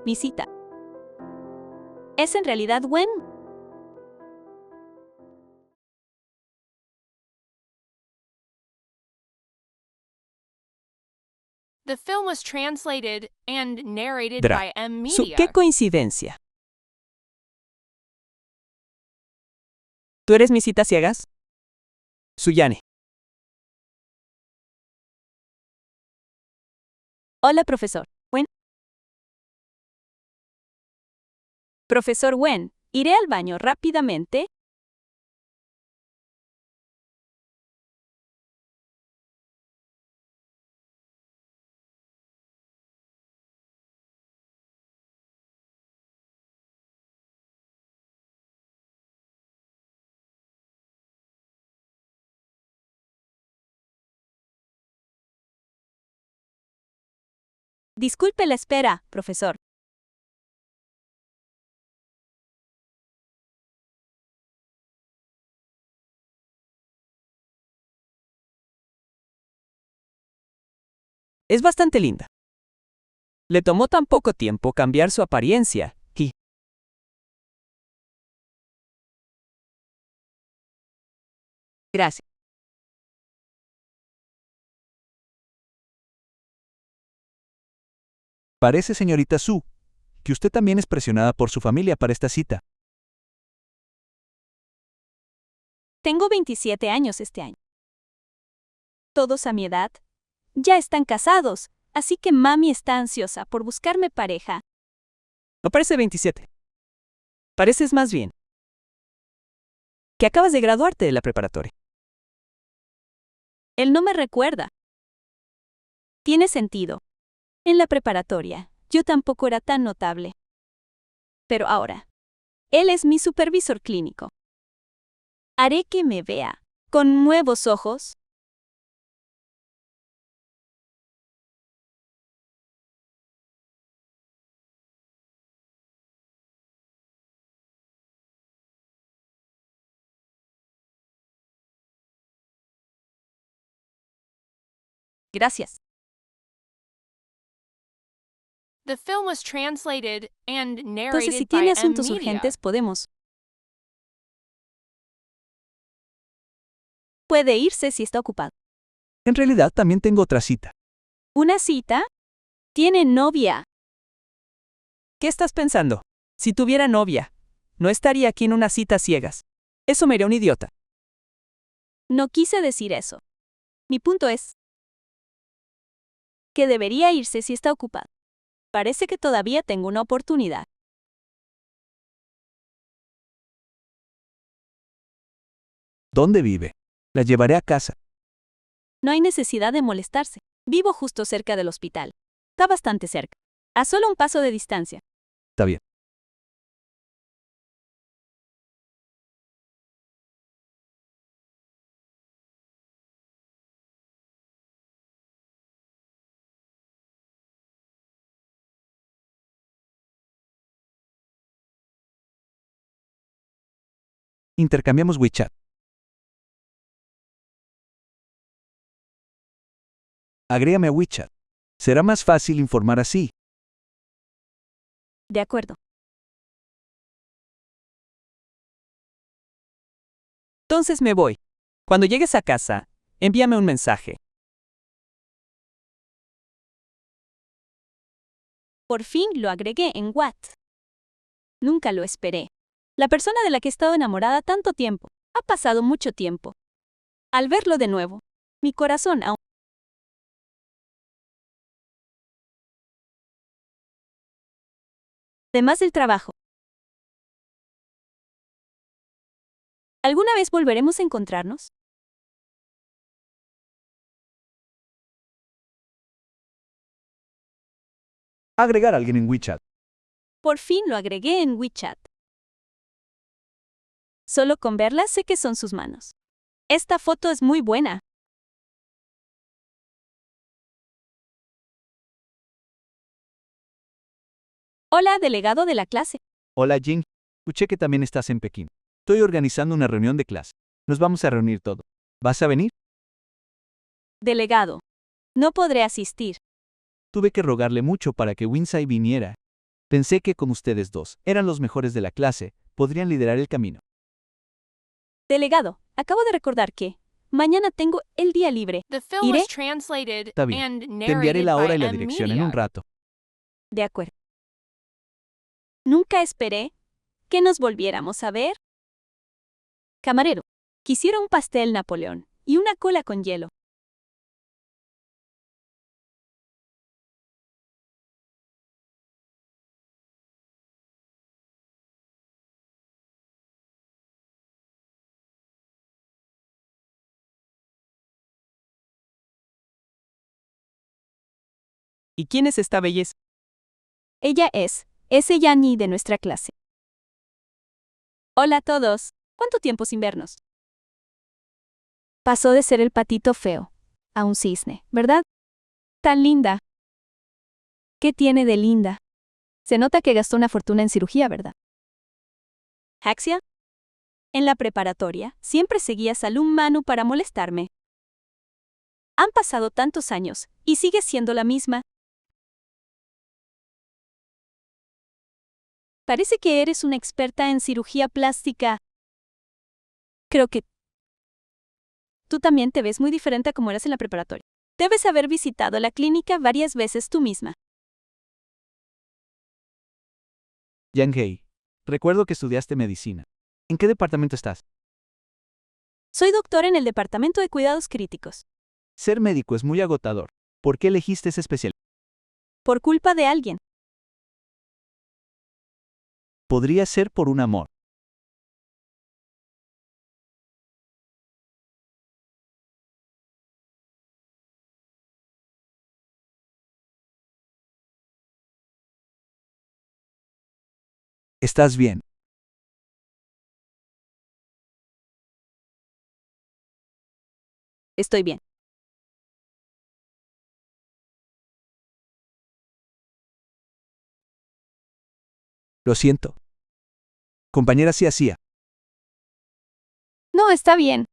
mi cita. ¿Es en realidad Wen? The film was translated and narrated Dra. by M. ¡Qué Media. coincidencia! ¿Tú eres mi cita ciegas? Suyane. Hola, profesor. Wen. Profesor Wen, iré al baño rápidamente. Disculpe la espera, profesor. Es bastante linda. Le tomó tan poco tiempo cambiar su apariencia, y... Gracias. Parece, señorita Su, que usted también es presionada por su familia para esta cita. Tengo 27 años este año. Todos a mi edad ya están casados, así que mami está ansiosa por buscarme pareja. No parece 27. Pareces más bien que acabas de graduarte de la preparatoria. Él no me recuerda. Tiene sentido. En la preparatoria, yo tampoco era tan notable. Pero ahora, él es mi supervisor clínico. Haré que me vea con nuevos ojos. Gracias. The film was translated and Entonces, si narrated by tiene M. asuntos Media. urgentes, podemos. Puede irse si está ocupado. En realidad, también tengo otra cita. ¿Una cita? Tiene novia. ¿Qué estás pensando? Si tuviera novia, no estaría aquí en una cita ciegas. Eso me haría un idiota. No quise decir eso. Mi punto es que debería irse si está ocupado. Parece que todavía tengo una oportunidad. ¿Dónde vive? La llevaré a casa. No hay necesidad de molestarse. Vivo justo cerca del hospital. Está bastante cerca. A solo un paso de distancia. Está bien. Intercambiamos WeChat. Agrégame a WeChat. Será más fácil informar así. De acuerdo. Entonces me voy. Cuando llegues a casa, envíame un mensaje. Por fin lo agregué en WhatsApp. Nunca lo esperé. La persona de la que he estado enamorada tanto tiempo. Ha pasado mucho tiempo. Al verlo de nuevo, mi corazón aún... Además del trabajo. ¿Alguna vez volveremos a encontrarnos? Agregar a alguien en WeChat. Por fin lo agregué en WeChat. Solo con verla sé que son sus manos. Esta foto es muy buena. Hola, delegado de la clase. Hola Jing. Escuché que también estás en Pekín. Estoy organizando una reunión de clase. Nos vamos a reunir todo. ¿Vas a venir? Delegado. No podré asistir. Tuve que rogarle mucho para que Winsai viniera. Pensé que con ustedes dos, eran los mejores de la clase, podrían liderar el camino. Delegado, acabo de recordar que mañana tengo el día libre. The film Iré. was translated Está bien. and Te enviaré narrated la hora by y la M. dirección en un Media. rato. De acuerdo. Nunca esperé que nos volviéramos a ver. Camarero, quisiera un pastel Napoleón y una cola con hielo. ¿Y quién es esta belleza? Ella es Yani de nuestra clase. Hola a todos. ¿Cuánto tiempo sin vernos? Pasó de ser el patito feo a un cisne, ¿verdad? Tan linda. ¿Qué tiene de linda? Se nota que gastó una fortuna en cirugía, ¿verdad? Haxia. En la preparatoria, siempre seguías al Manu para molestarme. Han pasado tantos años, y sigues siendo la misma. Parece que eres una experta en cirugía plástica. Creo que tú también te ves muy diferente a como eras en la preparatoria. Debes haber visitado la clínica varias veces tú misma. Yang Hei, recuerdo que estudiaste medicina. ¿En qué departamento estás? Soy doctor en el Departamento de Cuidados Críticos. Ser médico es muy agotador. ¿Por qué elegiste esa especialidad? Por culpa de alguien. Podría ser por un amor. ¿Estás bien? Estoy bien. Lo siento. Compañera sí hacía. No, está bien.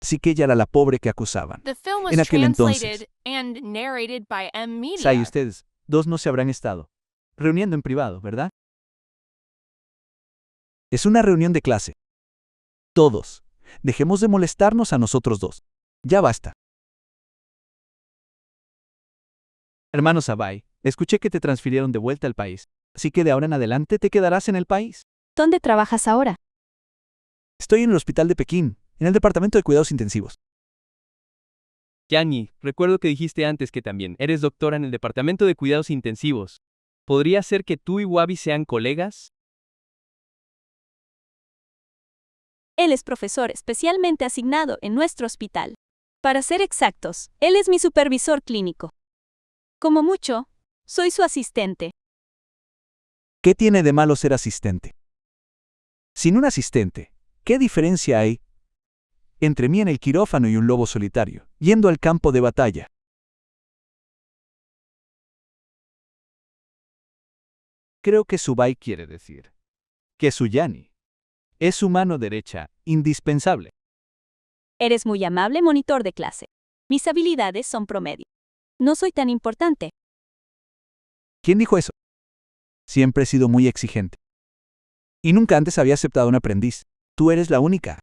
Sí que ella era la pobre que acusaban. The film was En aquel entonces. translated and narrated by M. Media. Sai, ustedes dos no se habrán estado reuniendo en privado, ¿verdad? Es una reunión de clase. Todos. Dejemos de molestarnos a nosotros dos. Ya basta. Hermano Sabai, escuché que te transfirieron de vuelta al país, así que de ahora en adelante te quedarás en el país. ¿Dónde trabajas ahora? Estoy en el hospital de Pekín, en el departamento de cuidados intensivos. Yani, recuerdo que dijiste antes que también eres doctora en el Departamento de Cuidados Intensivos. ¿Podría ser que tú y Wabi sean colegas? Él es profesor especialmente asignado en nuestro hospital. Para ser exactos, él es mi supervisor clínico. Como mucho, soy su asistente. ¿Qué tiene de malo ser asistente? Sin un asistente, ¿qué diferencia hay entre mí en el quirófano y un lobo solitario, yendo al campo de batalla? Creo que Subai quiere decir que su Yani es su mano derecha, indispensable. Eres muy amable monitor de clase. Mis habilidades son promedio. No soy tan importante. ¿Quién dijo eso? Siempre he sido muy exigente. Y nunca antes había aceptado un aprendiz. Tú eres la única.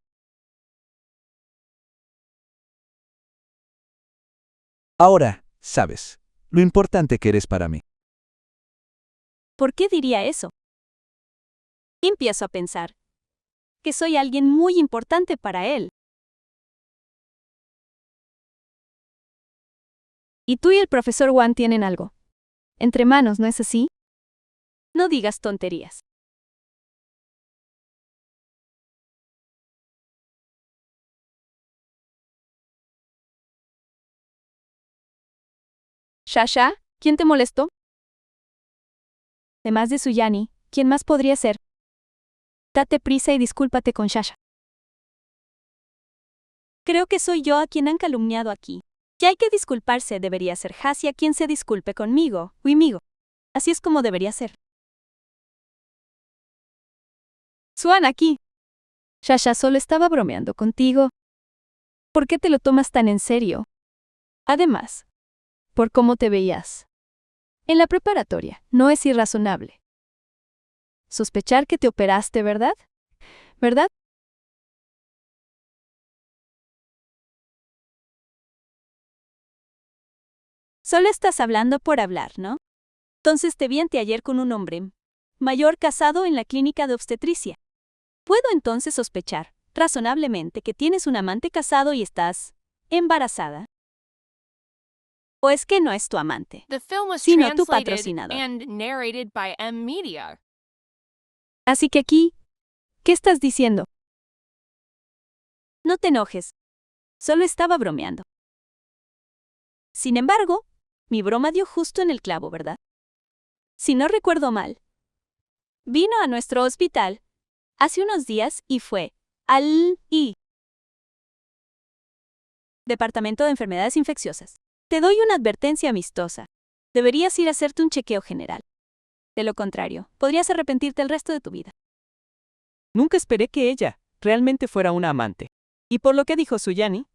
Ahora, sabes, lo importante que eres para mí. ¿Por qué diría eso? Empiezo a pensar que soy alguien muy importante para él. Y tú y el profesor Wan tienen algo entre manos, ¿no es así? No digas tonterías. Shasha, ¿quién te molestó? Además de Suyani, ¿quién más podría ser? Date prisa y discúlpate con Shasha. Creo que soy yo a quien han calumniado aquí. Ya hay que disculparse, debería ser Hasia quien se disculpe conmigo, Wimigo. Así es como debería ser. Suan aquí. Shasha solo estaba bromeando contigo. ¿Por qué te lo tomas tan en serio? Además, por cómo te veías. En la preparatoria, no es irrazonable sospechar que te operaste, ¿verdad? ¿Verdad? Solo estás hablando por hablar, ¿no? Entonces te vi anteayer con un hombre mayor casado en la clínica de obstetricia. ¿Puedo entonces sospechar, razonablemente, que tienes un amante casado y estás embarazada? ¿O es que no es tu amante, The film was sino tu translated patrocinador? and narrated by M Media. Así que aquí, ¿qué estás diciendo? No te enojes. Solo estaba bromeando. Sin embargo, mi broma dio justo en el clavo, ¿verdad? Si no recuerdo mal, vino a nuestro hospital hace unos días y fue al Departamento de Enfermedades Infecciosas. Te doy una advertencia amistosa. Deberías ir a hacerte un chequeo general. De lo contrario, podrías arrepentirte el resto de tu vida. Nunca esperé que ella realmente fuera una amante. Y por lo que dijo Suyani,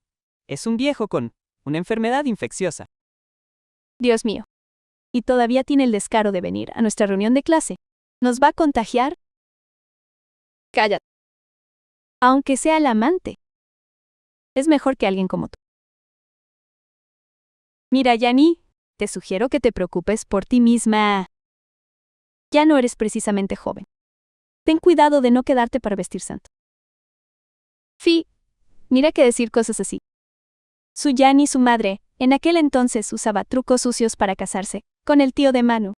es un viejo con una enfermedad infecciosa. Dios mío. Y todavía tiene el descaro de venir a nuestra reunión de clase. ¿Nos va a contagiar? Cállate. Aunque sea el amante. Es mejor que alguien como tú. Mira, Yani, te sugiero que te preocupes por ti misma. Ya no eres precisamente joven. Ten cuidado de no quedarte para vestir santo. Mira que decir cosas así. Suyani, su madre, en aquel entonces usaba trucos sucios para casarse con el tío de Manu.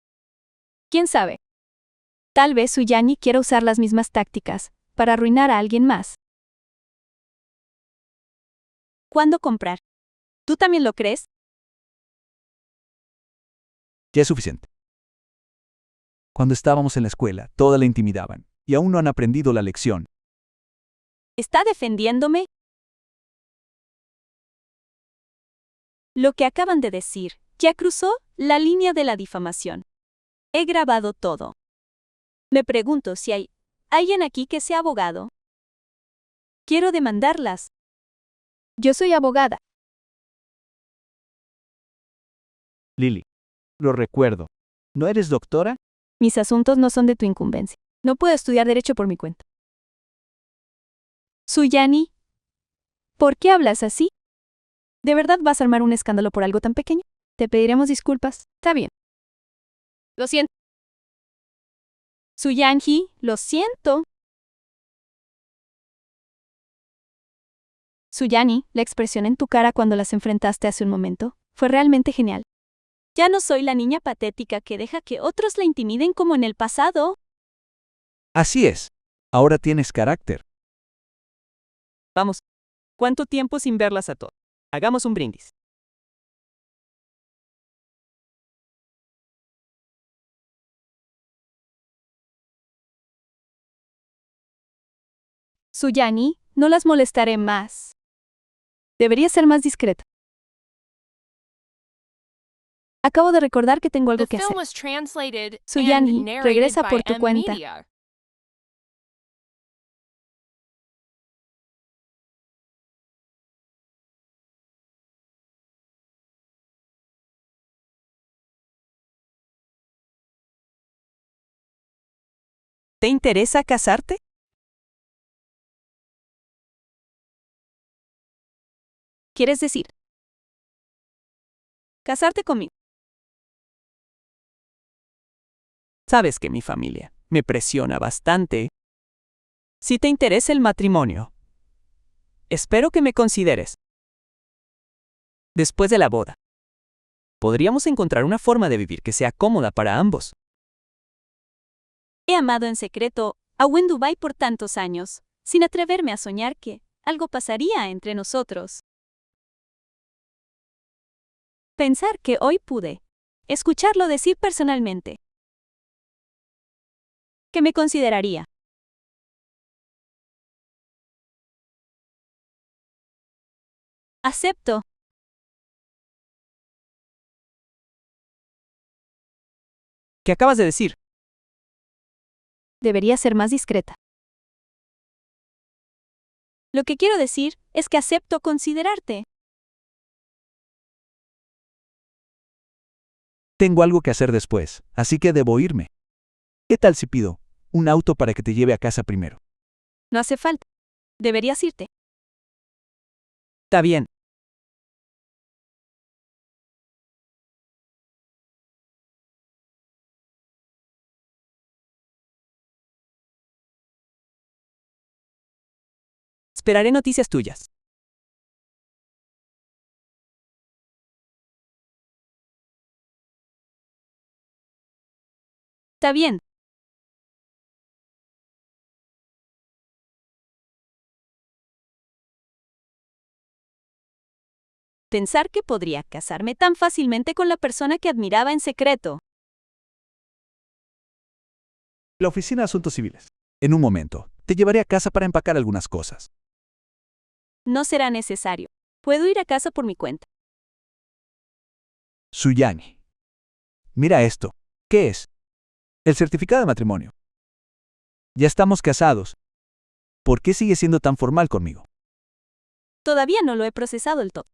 ¿Quién sabe? Tal vez Suyani quiera usar las mismas tácticas para arruinar a alguien más. ¿Cuándo comprar? ¿Tú también lo crees? Ya es suficiente. Cuando estábamos en la escuela, toda la intimidaban, y aún no han aprendido la lección. ¿Está defendiéndome? Lo que acaban de decir ya cruzó la línea de la difamación. He grabado todo. Me pregunto si hay alguien aquí que sea abogado. Quiero demandarlas. Yo soy abogada. Lily. Lo recuerdo. ¿No eres doctora? Mis asuntos no son de tu incumbencia. No puedo estudiar derecho por mi cuenta. Suyani, ¿por qué hablas así? ¿De verdad vas a armar un escándalo por algo tan pequeño? Te pediremos disculpas. Está bien. Lo siento. Suyanji, lo siento. Suyani, la expresión en tu cara cuando las enfrentaste hace un momento fue realmente genial. Ya no soy la niña patética que deja que otros la intimiden como en el pasado. Así es. Ahora tienes carácter. Vamos. ¿Cuánto tiempo sin verlas a todas? Hagamos un brindis. Suyani, no las molestaré más. Debería ser más discreta. Acabo de recordar que tengo algo The que film hacer. was translated Suyani, and narrated regresa by por tu M cuenta. Media. ¿Te interesa casarte? ¿Quieres decir? Casarte conmigo. Sabes que mi familia me presiona bastante. Si te interesa el matrimonio, espero que me consideres. Después de la boda, podríamos encontrar una forma de vivir que sea cómoda para ambos. He amado en secreto a Wendubai por tantos años, sin atreverme a soñar que algo pasaría entre nosotros. Pensar que hoy pude escucharlo decir personalmente que me consideraría. Acepto. ¿Qué acabas de decir? Debería ser más discreta. Lo que quiero decir es que acepto considerarte. Tengo algo que hacer después, así que debo irme. ¿Qué tal si pido un auto para que te lleve a casa primero? No hace falta. Deberías irte. Está bien. Esperaré noticias tuyas. Está bien. Pensar que podría casarme tan fácilmente con la persona que admiraba en secreto. La oficina de asuntos civiles. En un momento, te llevaré a casa para empacar algunas cosas. No será necesario. Puedo ir a casa por mi cuenta. Suyani. Mira esto. ¿Qué es? El certificado de matrimonio. Ya estamos casados. ¿Por qué sigue siendo tan formal conmigo? Todavía no lo he procesado del todo.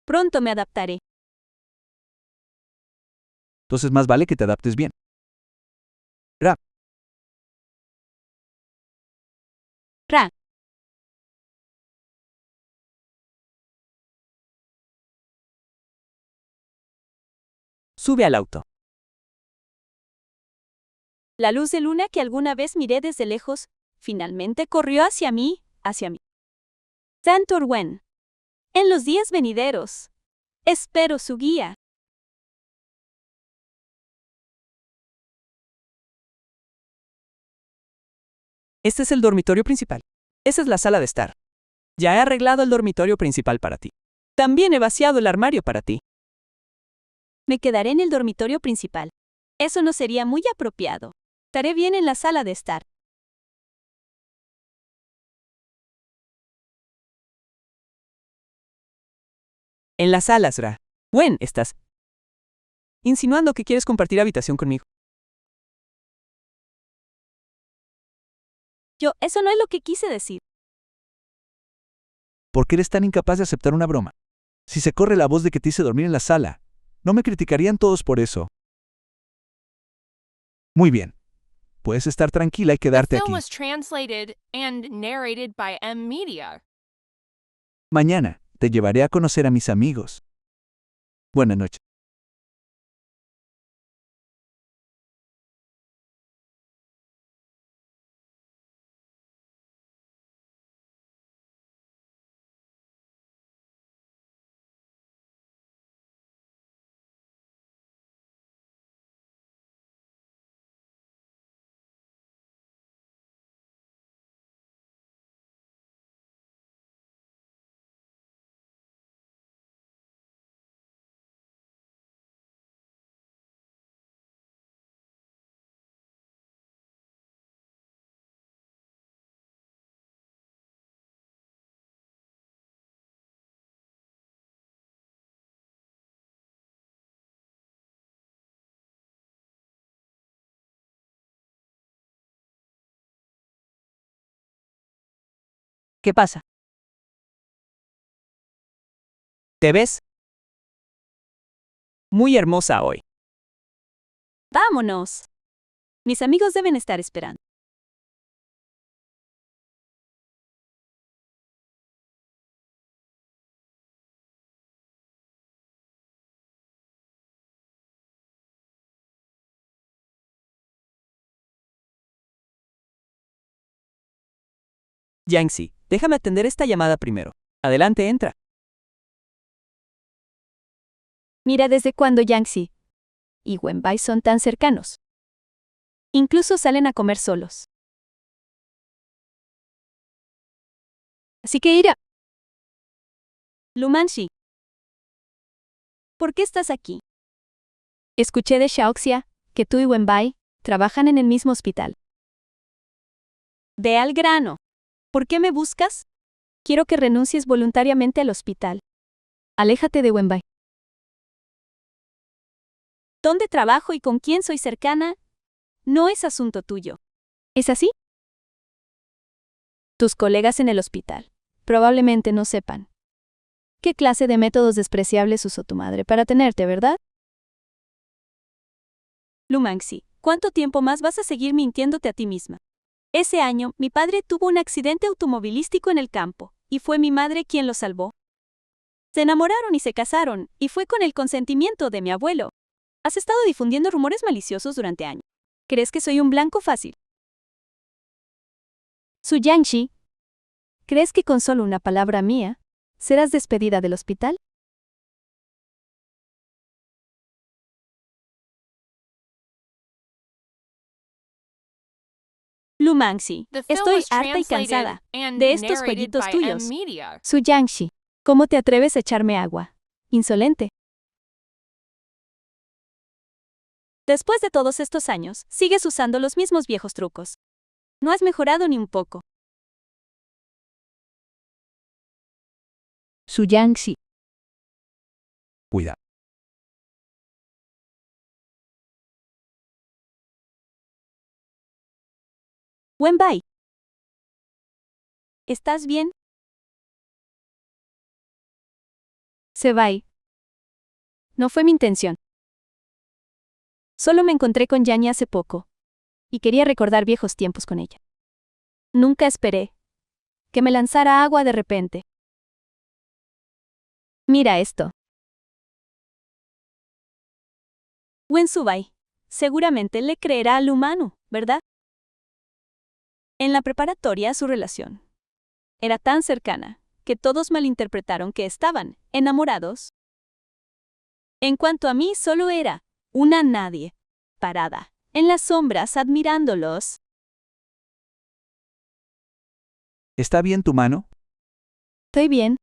Pronto me adaptaré. Entonces más vale que te adaptes bien. Ra. Sube al auto. La luz de luna que alguna vez miré desde lejos, finalmente corrió hacia mí, Santorwen. En los días venideros. Espero su guía. Este es el dormitorio principal. Esa es la sala de estar. Ya he arreglado el dormitorio principal para ti. También he vaciado el armario para ti. Me quedaré en el dormitorio principal. Eso no sería muy apropiado. Estaré bien en la sala de estar. En las salas, Ra. Wen, ¿estás insinuando que quieres compartir habitación conmigo? Eso no es lo que quise decir. ¿Por qué eres tan incapaz de aceptar una broma? Si se corre la voz de que te hice dormir en la sala, ¿no me criticarían todos por eso? Muy bien. Puedes estar tranquila y The quedarte film aquí. was translated and narrated by M Media. Mañana, te llevaré a conocer a mis amigos. Buenas noches. ¿Qué pasa? ¿Te ves? Muy hermosa hoy. Vámonos. Mis amigos deben estar esperando. Yangtze, déjame atender esta llamada primero. Adelante, entra. Mira desde cuándo Yangtze y Wenbai son tan cercanos. Incluso salen a comer solos. Así que irá. Lumanshi. ¿Por qué estás aquí? Escuché de Xiaoxia que tú y Wenbai trabajan en el mismo hospital. Ve al grano. ¿Por qué me buscas? Quiero que renuncies voluntariamente al hospital. Aléjate de Wenbai. ¿Dónde trabajo y con quién soy cercana? No es asunto tuyo. ¿Es así? Tus colegas en el hospital probablemente no sepan. ¿Qué clase de métodos despreciables usó tu madre para tenerte, verdad? Lumanxi, ¿cuánto tiempo más vas a seguir mintiéndote a ti misma? Ese año, mi padre tuvo un accidente automovilístico en el campo, y fue mi madre quien lo salvó. Se enamoraron y se casaron, y fue con el consentimiento de mi abuelo. Has estado difundiendo rumores maliciosos durante años. ¿Crees que soy un blanco fácil? Su Yangshi, ¿crees que con solo una palabra mía, serás despedida del hospital? Lumanxi, The film estoy was harta y translated cansada and de estos narrated jueguitos by tuyos. M-Media. Su Yangshi, ¿cómo te atreves a echarme agua? Insolente. Después de todos estos años, sigues usando los mismos viejos trucos. No has mejorado ni un poco. Su Yangshi. Cuida. Wenbai. ¿Estás bien? Sebai. No fue mi intención. Solo me encontré con Yani hace poco, y quería recordar viejos tiempos con ella. Nunca esperé que me lanzara agua de repente. Mira esto. Wensubai, seguramente le creerá al humano, ¿verdad? En la preparatoria su relación era tan cercana que todos malinterpretaron que estaban enamorados. En cuanto a mí, solo era una nadie, parada en las sombras admirándolos. ¿Está bien tu mano? Estoy bien.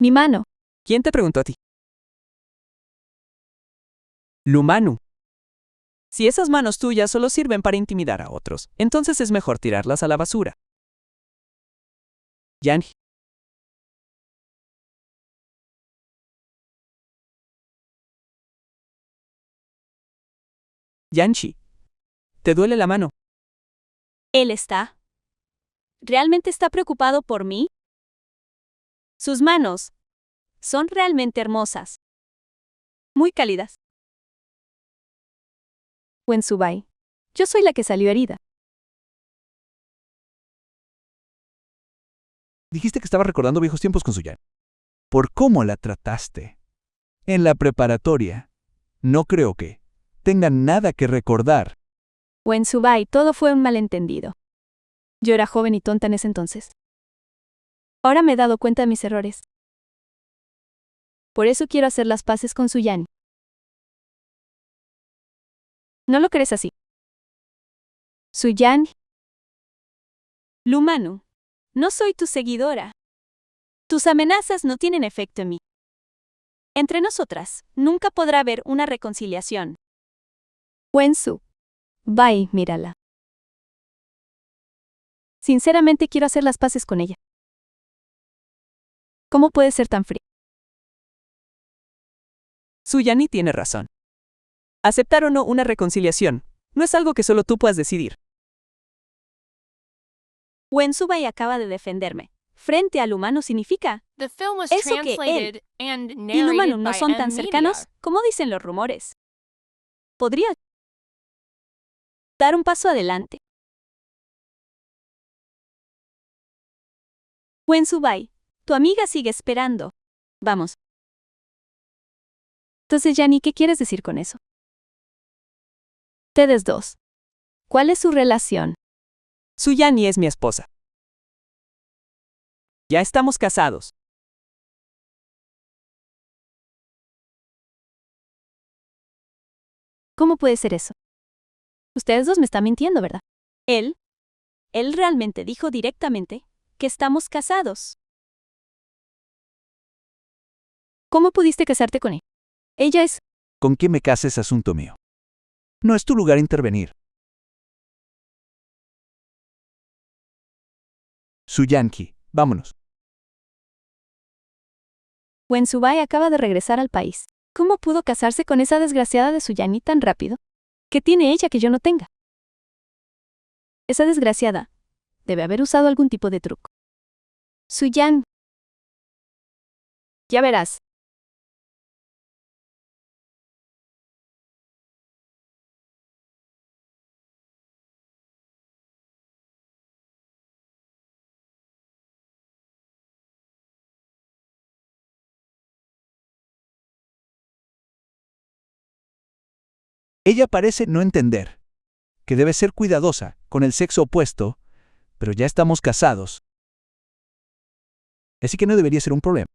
Mi mano. ¿Quién te preguntó a ti? Lumanu. Si esas manos tuyas solo sirven para intimidar a otros, entonces es mejor tirarlas a la basura. Yanji. Yanchi. ¿Te duele la mano? Él ¿realmente está preocupado por mí? Sus manos son realmente hermosas. Muy cálidas. Wensubai. Yo soy la que salió herida. Dijiste que estabas recordando viejos tiempos con Suyan. ¿Por cómo la trataste? En la preparatoria. No creo que tengan nada que recordar. Wensubai, todo fue un malentendido. Yo era joven y tonta en ese entonces. Ahora me he dado cuenta de mis errores. Por eso quiero hacer las paces con Suyani. ¿No lo crees así? Suyani. Lumanu. No soy tu seguidora. Tus amenazas no tienen efecto en mí. Entre nosotras, nunca podrá haber una reconciliación. Wensu. Bye, mírala. Sinceramente quiero hacer las paces con ella. ¿Cómo puedes ser tan fría? Suyani tiene razón. Aceptar o no una reconciliación no es algo que solo tú puedas decidir. Wensubai acaba de defenderme. Frente al humano significa The film was eso que él translated and y narrated Lumanu no by son tan M-Media. cercanos como dicen los rumores. Podría dar un paso adelante. Wensubai, tu amiga sigue esperando. Vamos. Entonces, Yani, ¿qué quieres decir con eso? Ustedes dos. ¿Cuál es su relación? Suyani es mi esposa. Ya estamos casados. ¿Cómo puede ser eso? Ustedes dos me están mintiendo, ¿verdad? Él realmente dijo directamente que estamos casados. ¿Cómo pudiste casarte con él? Ella es... ¿Con qué me cases es asunto mío? No es tu lugar intervenir. Suyanki, vámonos. Wensubai acaba de regresar al país. ¿Cómo pudo casarse con esa desgraciada de Suyani tan rápido? ¿Qué tiene ella que yo no tenga? Esa desgraciada debe haber usado algún tipo de truco. Suyan. Ya verás. Ella parece no entender que debe ser cuidadosa con el sexo opuesto, pero ya estamos casados. Así que no debería ser un problema.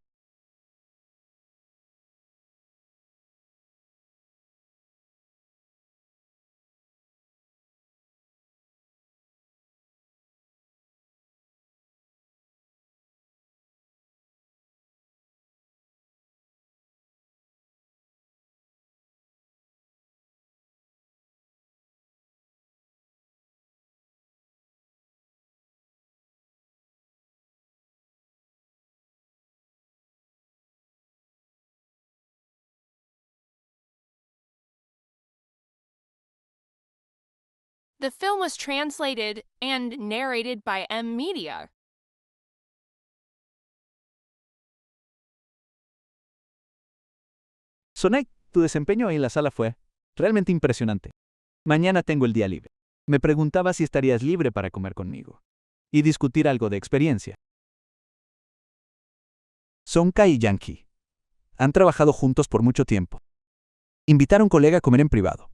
The film was translated and narrated by M Media. Sonek, tu desempeño ahí en la sala fue realmente impresionante. Mañana tengo el día libre. Me preguntaba si estarías libre para comer conmigo y discutir algo de experiencia. Sonka y Yankee han trabajado juntos por mucho tiempo. Invitar a un colega a comer en privado.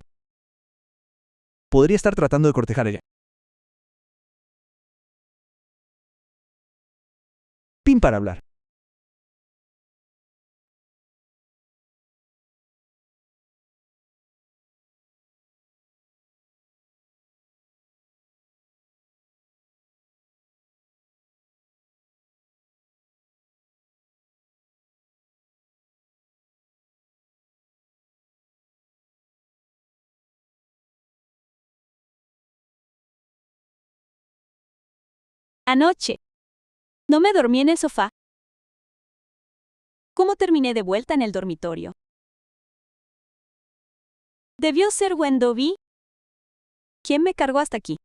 Podría estar tratando de cortejar a ella. Pin para hablar. Anoche. No me dormí en el sofá. ¿Cómo terminé de vuelta en el dormitorio? Debió ser Wendovi. ¿Quién me cargó hasta aquí?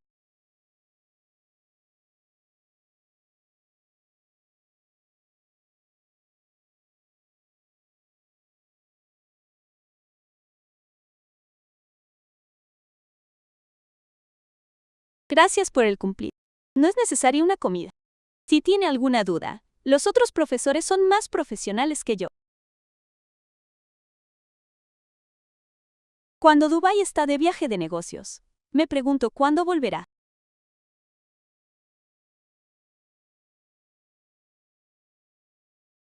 Gracias por el cumplir. No es necesaria una comida. Si tiene alguna duda, los otros profesores son más profesionales que yo. Cuando Dubái está de viaje de negocios, me pregunto cuándo volverá.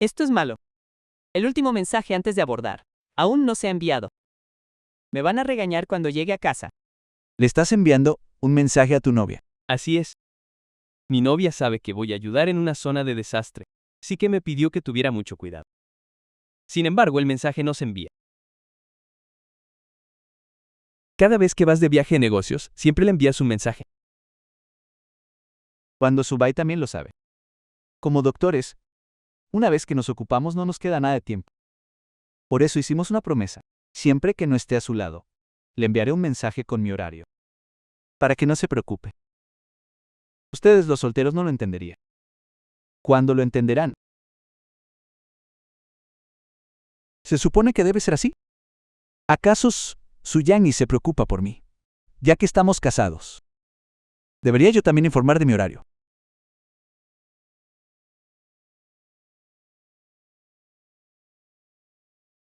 Esto es malo. El último mensaje antes de abordar. Aún no se ha enviado. Me van a regañar cuando llegue a casa. Le estás enviando un mensaje a tu novia. Así es. Mi novia sabe que voy a ayudar en una zona de desastre, así que me pidió que tuviera mucho cuidado. Sin embargo, el mensaje no se envía. Cada vez que vas de viaje de negocios, siempre le envías un mensaje. Cuando Subai también lo sabe. Como doctores, una vez que nos ocupamos no nos queda nada de tiempo. Por eso hicimos una promesa. Siempre que no esté a su lado, le enviaré un mensaje con mi horario. Para que no se preocupe. Ustedes los solteros no lo entenderían. ¿Cuándo lo entenderán? ¿Se supone que debe ser así? ¿Acaso Su Yangi se preocupa por mí? Ya que estamos casados. Debería yo también informar de mi horario.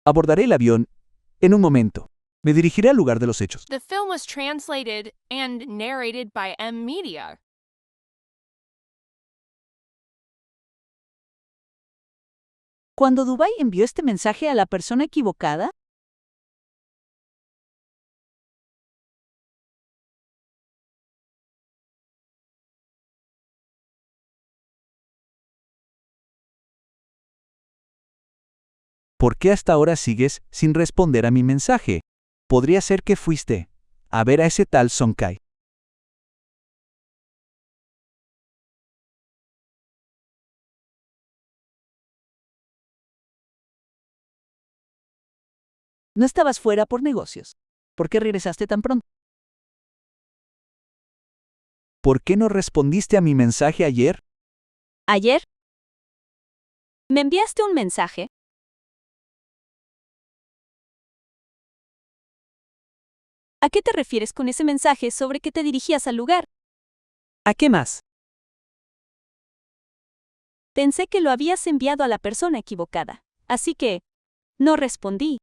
Abordaré el avión en un momento. Me dirigiré al lugar de los hechos. The film was translated and narrated by M Media. Cuando Dubái envió este mensaje a la persona equivocada, ¿Por qué hasta ahora sigues sin responder a mi mensaje? Podría ser que fuiste a ver a ese tal Sonkai. no estabas fuera por negocios. ¿Por qué regresaste tan pronto? ¿Por qué no respondiste a mi mensaje ayer? ¿Ayer? ¿Me enviaste un mensaje? ¿A qué te refieres con ese mensaje sobre que te dirigías al lugar? ¿A qué más? Pensé que lo habías enviado a la persona equivocada, así que no respondí.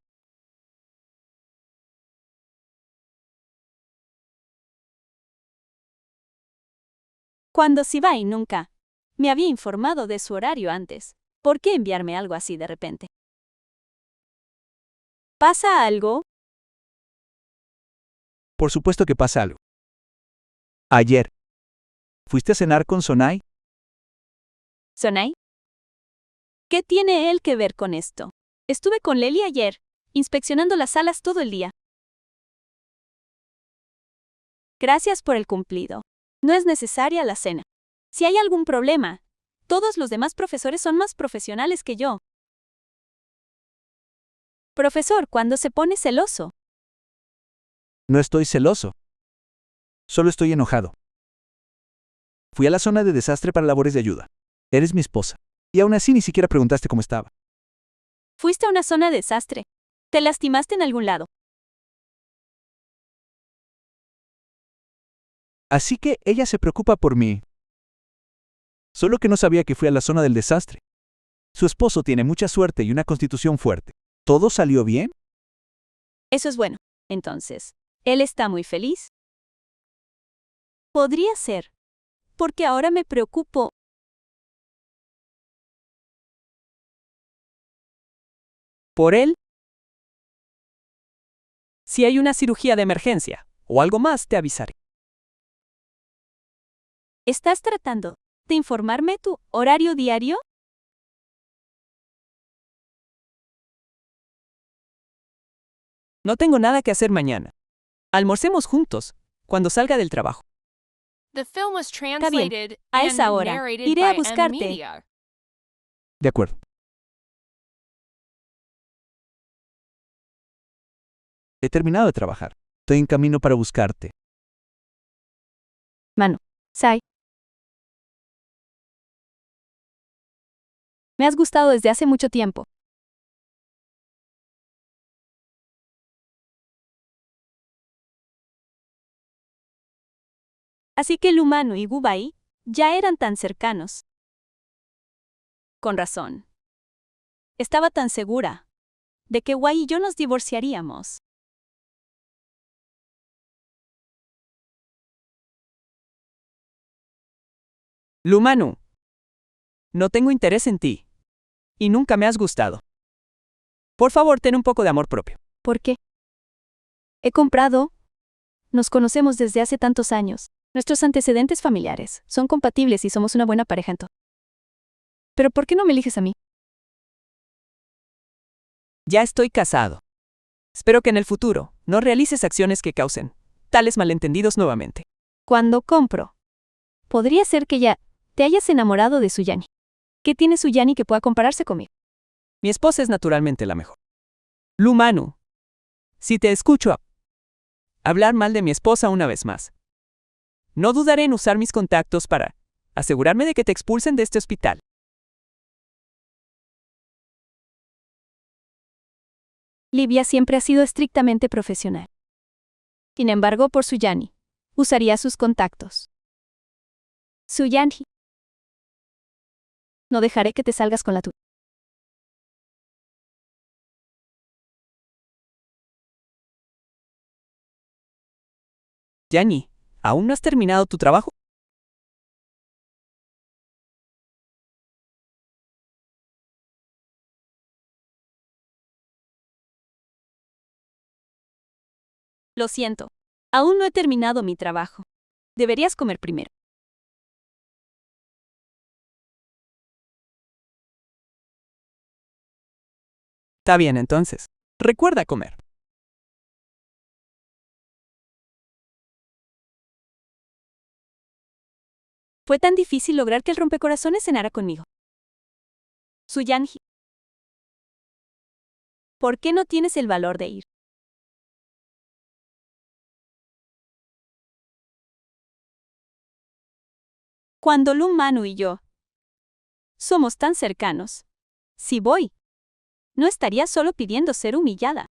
Cuando Sibai nunca me había informado de su horario antes, ¿por qué enviarme algo así de repente? ¿Pasa algo? Por supuesto que pasa algo. Ayer. ¿Fuiste a cenar con Sonai? ¿Sonai? ¿Qué tiene él que ver con esto? Estuve con Lely ayer, inspeccionando las salas todo el día. Gracias por el cumplido. No es necesaria la cena. Si hay algún problema, todos los demás profesores son más profesionales que yo. Profesor, ¿cuándo se pone celoso? No estoy celoso. Solo estoy enojado. Fui a la zona de desastre para labores de ayuda. Eres mi esposa. Y aún así ni siquiera preguntaste cómo estaba. Fuiste a una zona de desastre. ¿Te lastimaste en algún lado? Así que ella se preocupa por mí. Solo que no sabía que fui a la zona del desastre. Su esposo tiene mucha suerte y una constitución fuerte. ¿Todo salió bien? Eso es bueno. Entonces, ¿él está muy feliz? Podría ser. Porque ahora me preocupo. ¿Por él? Si hay una cirugía de emergencia o algo más, te avisaré. ¿Estás tratando de informarme tu horario diario? No tengo nada que hacer mañana. Almorcemos juntos, cuando salga del trabajo. The film was bien. translated A and esa hora, narrated iré a by buscarte. M-Media. De acuerdo. He terminado de trabajar. Estoy en camino para buscarte. Sai. Me has gustado desde hace mucho tiempo. Así que el humano y Gubai ya eran tan cercanos. Con razón. Estaba tan segura de que Wai y yo nos divorciaríamos. Lumanu. No tengo interés en ti. Y nunca me has gustado. Por favor, ten un poco de amor propio. ¿Por qué? He comprado. Nos conocemos desde hace tantos años. Nuestros antecedentes familiares son compatibles y somos una buena pareja en todo. Pero ¿por qué no me eliges a mí? Ya estoy casado. Espero que en el futuro no realices acciones que causen tales malentendidos nuevamente. Cuando compro, podría ser que ya te hayas enamorado de Suyani. ¿Qué tiene Suyani que pueda compararse conmigo? Mi esposa es naturalmente la mejor. Lumanu. Si te escucho hablar mal de mi esposa una vez más, no dudaré en usar mis contactos para asegurarme de que te expulsen de este hospital. Livia siempre ha sido estrictamente profesional. Sin embargo, por Suyani, usaría sus contactos. Suyani. No dejaré que te salgas con la tuya. Yani, ¿aún no has terminado tu trabajo? Lo siento. Aún no he terminado mi trabajo. Deberías comer primero. Está bien entonces. Recuerda comer. Fue tan difícil lograr que el rompecorazones cenara conmigo. Suyanji. ¿Por qué no tienes el valor de ir? Cuando Lum Manu y yo somos tan cercanos. Si voy, no estaría solo pidiendo ser humillada.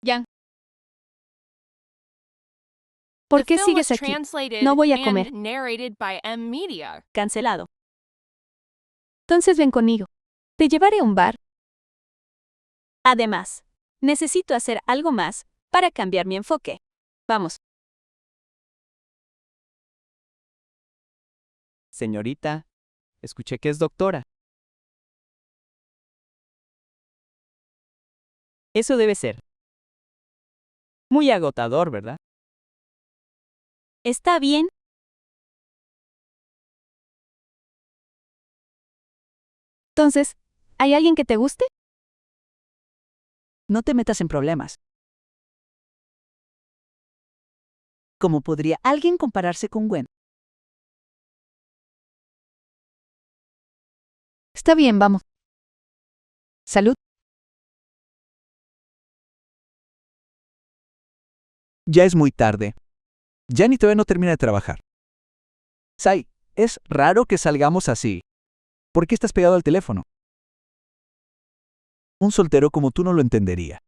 Yang. ¿Por The qué film sigues was aquí? translated No voy a and comer. narrated by M-Media. Cancelado. Entonces ven conmigo. Te llevaré a un bar. Además, necesito hacer algo más para cambiar mi enfoque. Vamos. Señorita, escuché que es doctora. Eso debe ser muy agotador, ¿verdad? ¿Está bien? Entonces, ¿hay alguien que te guste? No te metas en problemas. ¿Cómo podría alguien compararse con Gwen? Está bien, vamos. Salud. Ya es muy tarde. Yanni todavía no termina de trabajar. Sai, es raro que salgamos así. ¿Por qué estás pegado al teléfono? Un soltero como tú no lo entendería.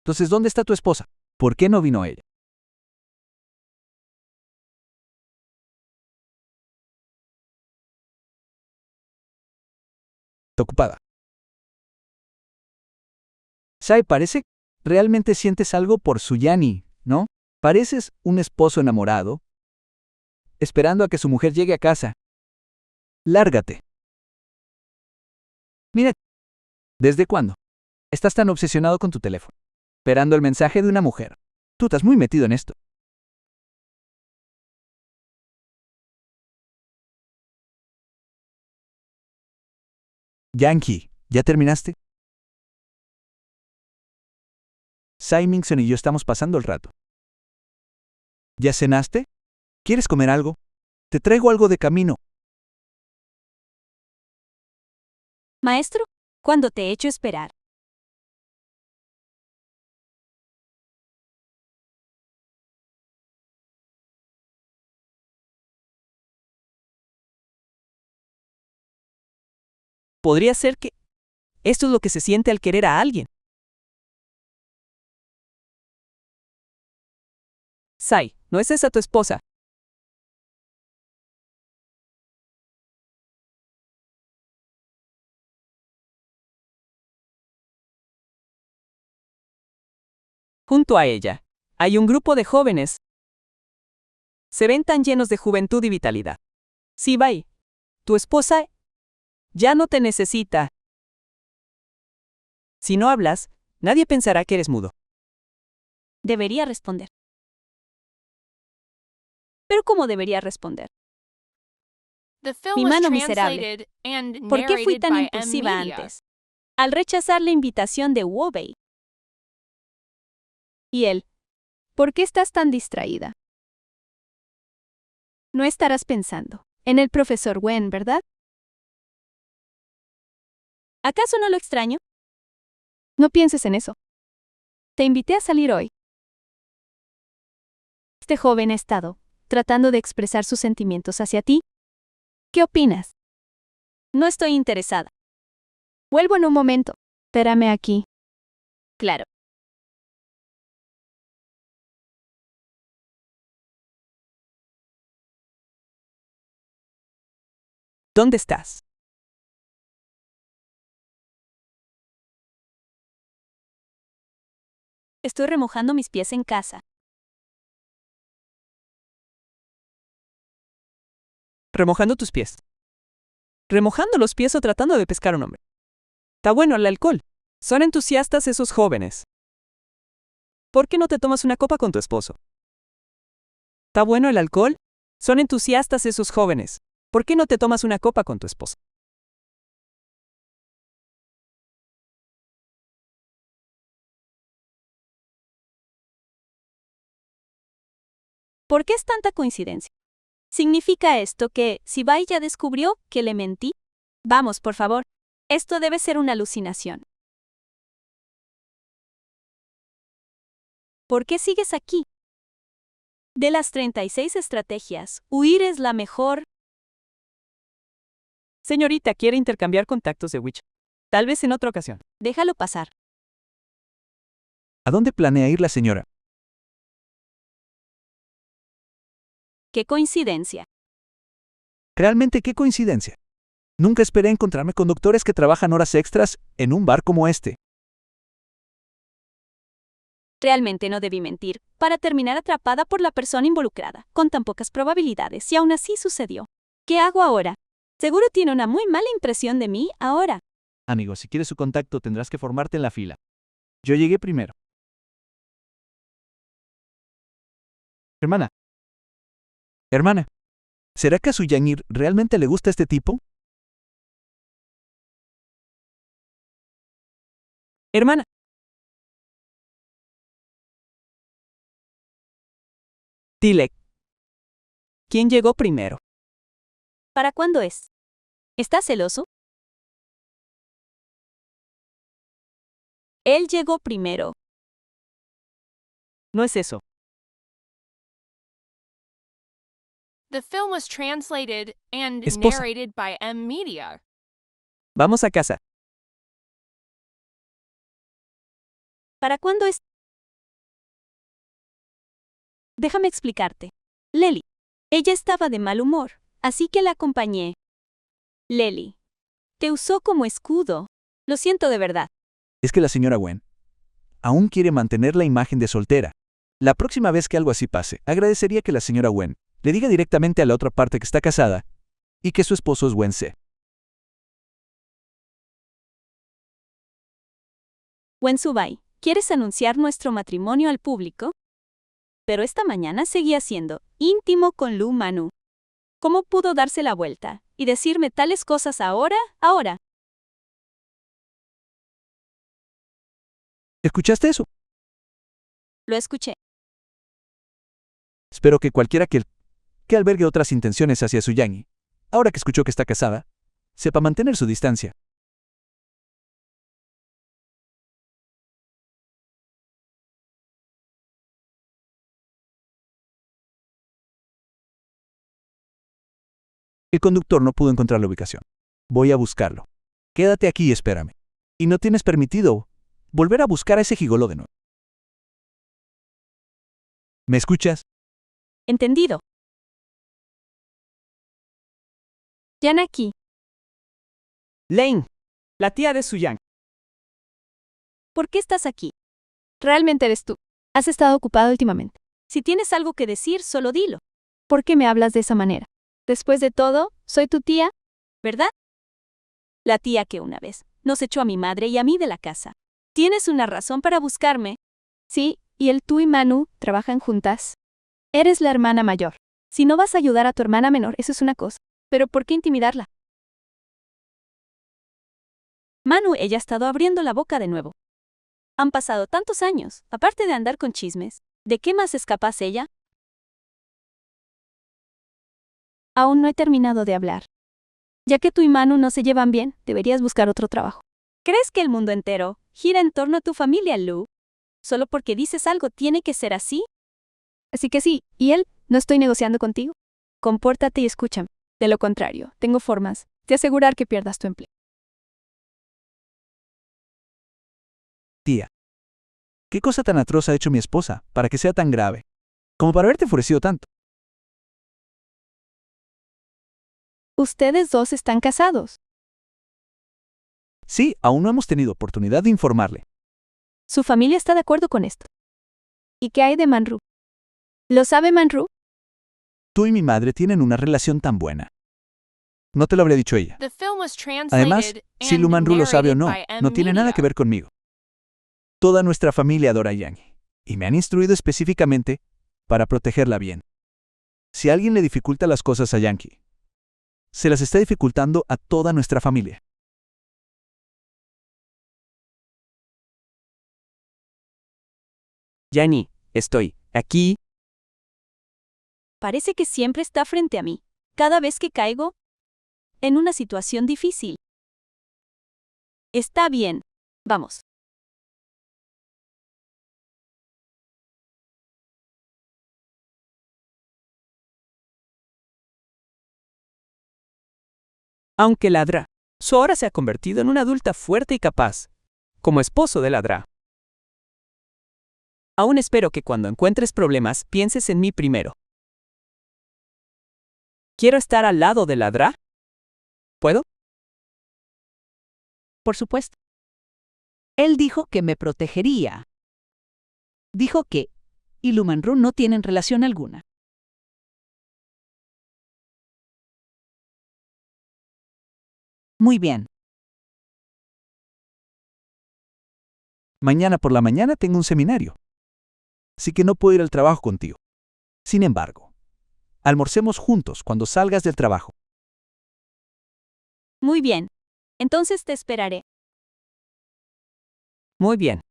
Entonces, ¿dónde está tu esposa? ¿Por qué no vino ella? Está ocupada. Sai, parece que realmente sientes algo por su Yanni, ¿no? Pareces un esposo enamorado, esperando a que su mujer llegue a casa. Lárgate. Mira, ¿desde cuándo estás tan obsesionado con tu teléfono? Esperando el mensaje de una mujer. Tú estás muy metido en esto. Yankee, ¿ya terminaste? Simonson y yo estamos pasando el rato. ¿Ya cenaste? ¿Quieres comer algo? Te traigo algo de camino. Maestro, ¿cuándo te he hecho esperar? Podría ser que esto es lo que se siente al querer a alguien. Sai, ¿no es esa tu esposa? Junto a ella, hay un grupo de jóvenes. Se ven tan llenos de juventud y vitalidad. Sibai, tu esposa ya no te necesita. Si no hablas, nadie pensará que eres mudo. Debería responder. ¿Pero cómo debería responder? The film Mi was mano miserable. translated and ¿Por qué fui narrated tan by impulsiva M-Media. antes? Al rechazar la invitación de Wobei. Y él, ¿por qué estás tan distraída? No estarás pensando en el profesor Wen, ¿verdad? ¿Acaso no lo extraño? No pienses en eso. Te invité a salir hoy. Este joven ha estado tratando de expresar sus sentimientos hacia ti. ¿Qué opinas? No estoy interesada. Vuelvo en un momento. Espérame aquí. Claro. ¿Dónde estás? Estoy remojando mis pies en casa. Remojando tus pies. Remojando los pies o tratando de pescar a un hombre. Está bueno el alcohol. Son entusiastas esos jóvenes. ¿Por qué no te tomas una copa con tu esposo? ¿Está bueno el alcohol? Son entusiastas esos jóvenes. ¿Por qué no te tomas una copa con tu esposo? ¿Por qué es tanta coincidencia? ¿Significa esto que Sibai ya descubrió que le mentí? Vamos, por favor. Esto debe ser una alucinación. ¿Por qué sigues aquí? De las 36 estrategias, huir es la mejor. Señorita, ¿quiere intercambiar contactos de WeChat? Tal vez en otra ocasión. Déjalo pasar. ¿A dónde planea ir la señora? ¡Qué coincidencia! Realmente qué coincidencia. Nunca esperé encontrarme con doctores que trabajan horas extras en un bar como este. Realmente no debí mentir, para terminar atrapada por la persona involucrada, con tan pocas probabilidades, y aún así sucedió. ¿Qué hago ahora? Seguro tiene una muy mala impresión de mí ahora. Amigo, si quieres su contacto tendrás que formarte en la fila. Yo llegué primero. Hermana. Hermana. ¿Será que a su Yangir realmente le gusta este tipo? Hermana. Tilek. ¿Quién llegó primero? ¿Para cuándo es? ¿Estás celoso? Él llegó primero. No es eso. The film was translated and Esposa. narrated by M Media. Vamos a casa. ¿Para cuándo es? Déjame explicarte. Lely. Ella estaba de mal humor, así que la acompañé. Lely. Te usó como escudo. Lo siento de verdad. Es que la señora Wen aún quiere mantener la imagen de soltera. La próxima vez que algo así pase, agradecería que la señora Wen le diga directamente a la otra parte que está casada y que su esposo es Wen Se. Wen Subai, ¿quieres anunciar nuestro matrimonio al público? Pero esta mañana seguía siendo íntimo con Lu Manu. ¿Cómo pudo darse la vuelta y decirme tales cosas ahora? ¿Escuchaste eso? Lo escuché. Espero que cualquiera que albergue otras intenciones hacia su Yangi, ahora que escuchó que está casada, sepa mantener su distancia. El conductor no pudo encontrar la ubicación. Voy a buscarlo. Quédate aquí y espérame. Y no tienes permitido volver a buscar a ese gigolo de nuevo. ¿Me escuchas? Entendido. Yanaki, Lane. La tía de Suyang. ¿por qué estás aquí? Realmente eres tú. Has estado ocupado últimamente. Si tienes algo que decir, solo dilo. ¿Por qué me hablas de esa manera? Después de todo, soy tu tía, ¿verdad? La tía que una vez nos echó a mi madre y a mí de la casa. ¿Tienes una razón para buscarme? Sí, y tú y Manu trabajan juntas. Eres la hermana mayor. Si no vas a ayudar a tu hermana menor, eso es una cosa. Pero ¿por qué intimidarla? Manu, ella ha estado abriendo la boca de nuevo. Han pasado tantos años, aparte de andar con chismes. ¿De qué más es capaz ella? Aún no he terminado de hablar. Ya que tú y Manu no se llevan bien, deberías buscar otro trabajo. ¿Crees que el mundo entero gira en torno a tu familia, Lu? ¿Solo porque dices algo tiene que ser así? Así que sí, ¿y él? No estoy negociando contigo. Compórtate y escúchame. De lo contrario, tengo formas de asegurar que pierdas tu empleo. Tía. ¿Qué cosa tan atroz ha hecho mi esposa para que sea tan grave? Como para haberte enfurecido tanto. Ustedes dos están casados. Sí, aún no hemos tenido oportunidad de informarle. Su familia está de acuerdo con esto. ¿Y qué hay de Manru? ¿Lo sabe Manru? Tú y mi madre tienen una relación tan buena. No te lo habría dicho ella. The film was Además, translated si and Lu Manru lo sabe o no, narrated by no tiene nada que ver conmigo. Toda nuestra familia adora a Yang, y me han instruido específicamente para protegerla bien. Si alguien le dificulta las cosas a Yankee, se las está dificultando a toda nuestra familia. Yani, estoy aquí. Parece que siempre está frente a mí. Cada vez que caigo en una situación difícil. Está bien. Vamos. Aunque ladra, su ahora se ha convertido en una adulta fuerte y capaz, como esposo de ladra. Aún espero que cuando encuentres problemas pienses en mí primero. ¿Quiero estar al lado de ladra? ¿Puedo? Por supuesto. Él dijo que me protegería. Dijo que y Lu Manru no tienen relación alguna. Muy bien. Mañana por la mañana tengo un seminario, así que no puedo ir al trabajo contigo. Sin embargo, almorcemos juntos cuando salgas del trabajo. Muy bien. Entonces te esperaré. Muy bien.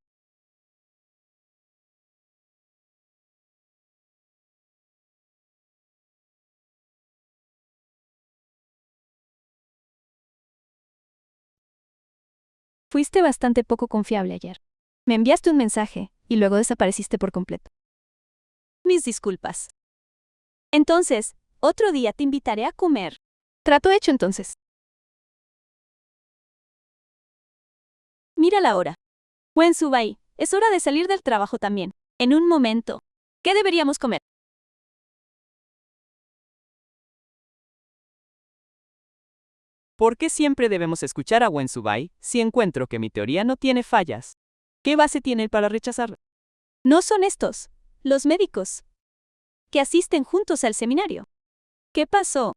Fuiste bastante poco confiable ayer. Me enviaste un mensaje y luego desapareciste por completo. Mis disculpas. Entonces, otro día te invitaré a comer. Trato hecho entonces. Mira la hora. Wen Subai, es hora de salir del trabajo también. En un momento. ¿Qué deberíamos comer? ¿Por qué siempre debemos escuchar a Wen Subai si encuentro que mi teoría no tiene fallas? ¿Qué base tiene él para rechazarla? No son estos, los médicos, que asisten juntos al seminario. ¿Qué pasó?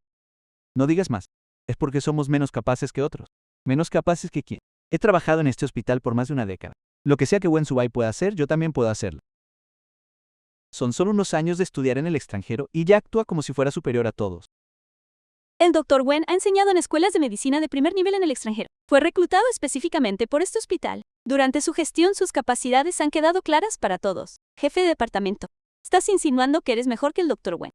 No digas más. Es porque somos menos capaces que otros. ¿Menos capaces que quién? He trabajado en este hospital por más de una década. Lo que sea que Wen Subai pueda hacer, yo también puedo hacerlo. Son solo unos años de estudiar en el extranjero y ya actúa como si fuera superior a todos. El Dr. Wen ha enseñado en escuelas de medicina de primer nivel en el extranjero. Fue reclutado específicamente por este hospital. Durante su gestión, sus capacidades han quedado claras para todos. Jefe de departamento. Estás insinuando que eres mejor que el Dr. Wen.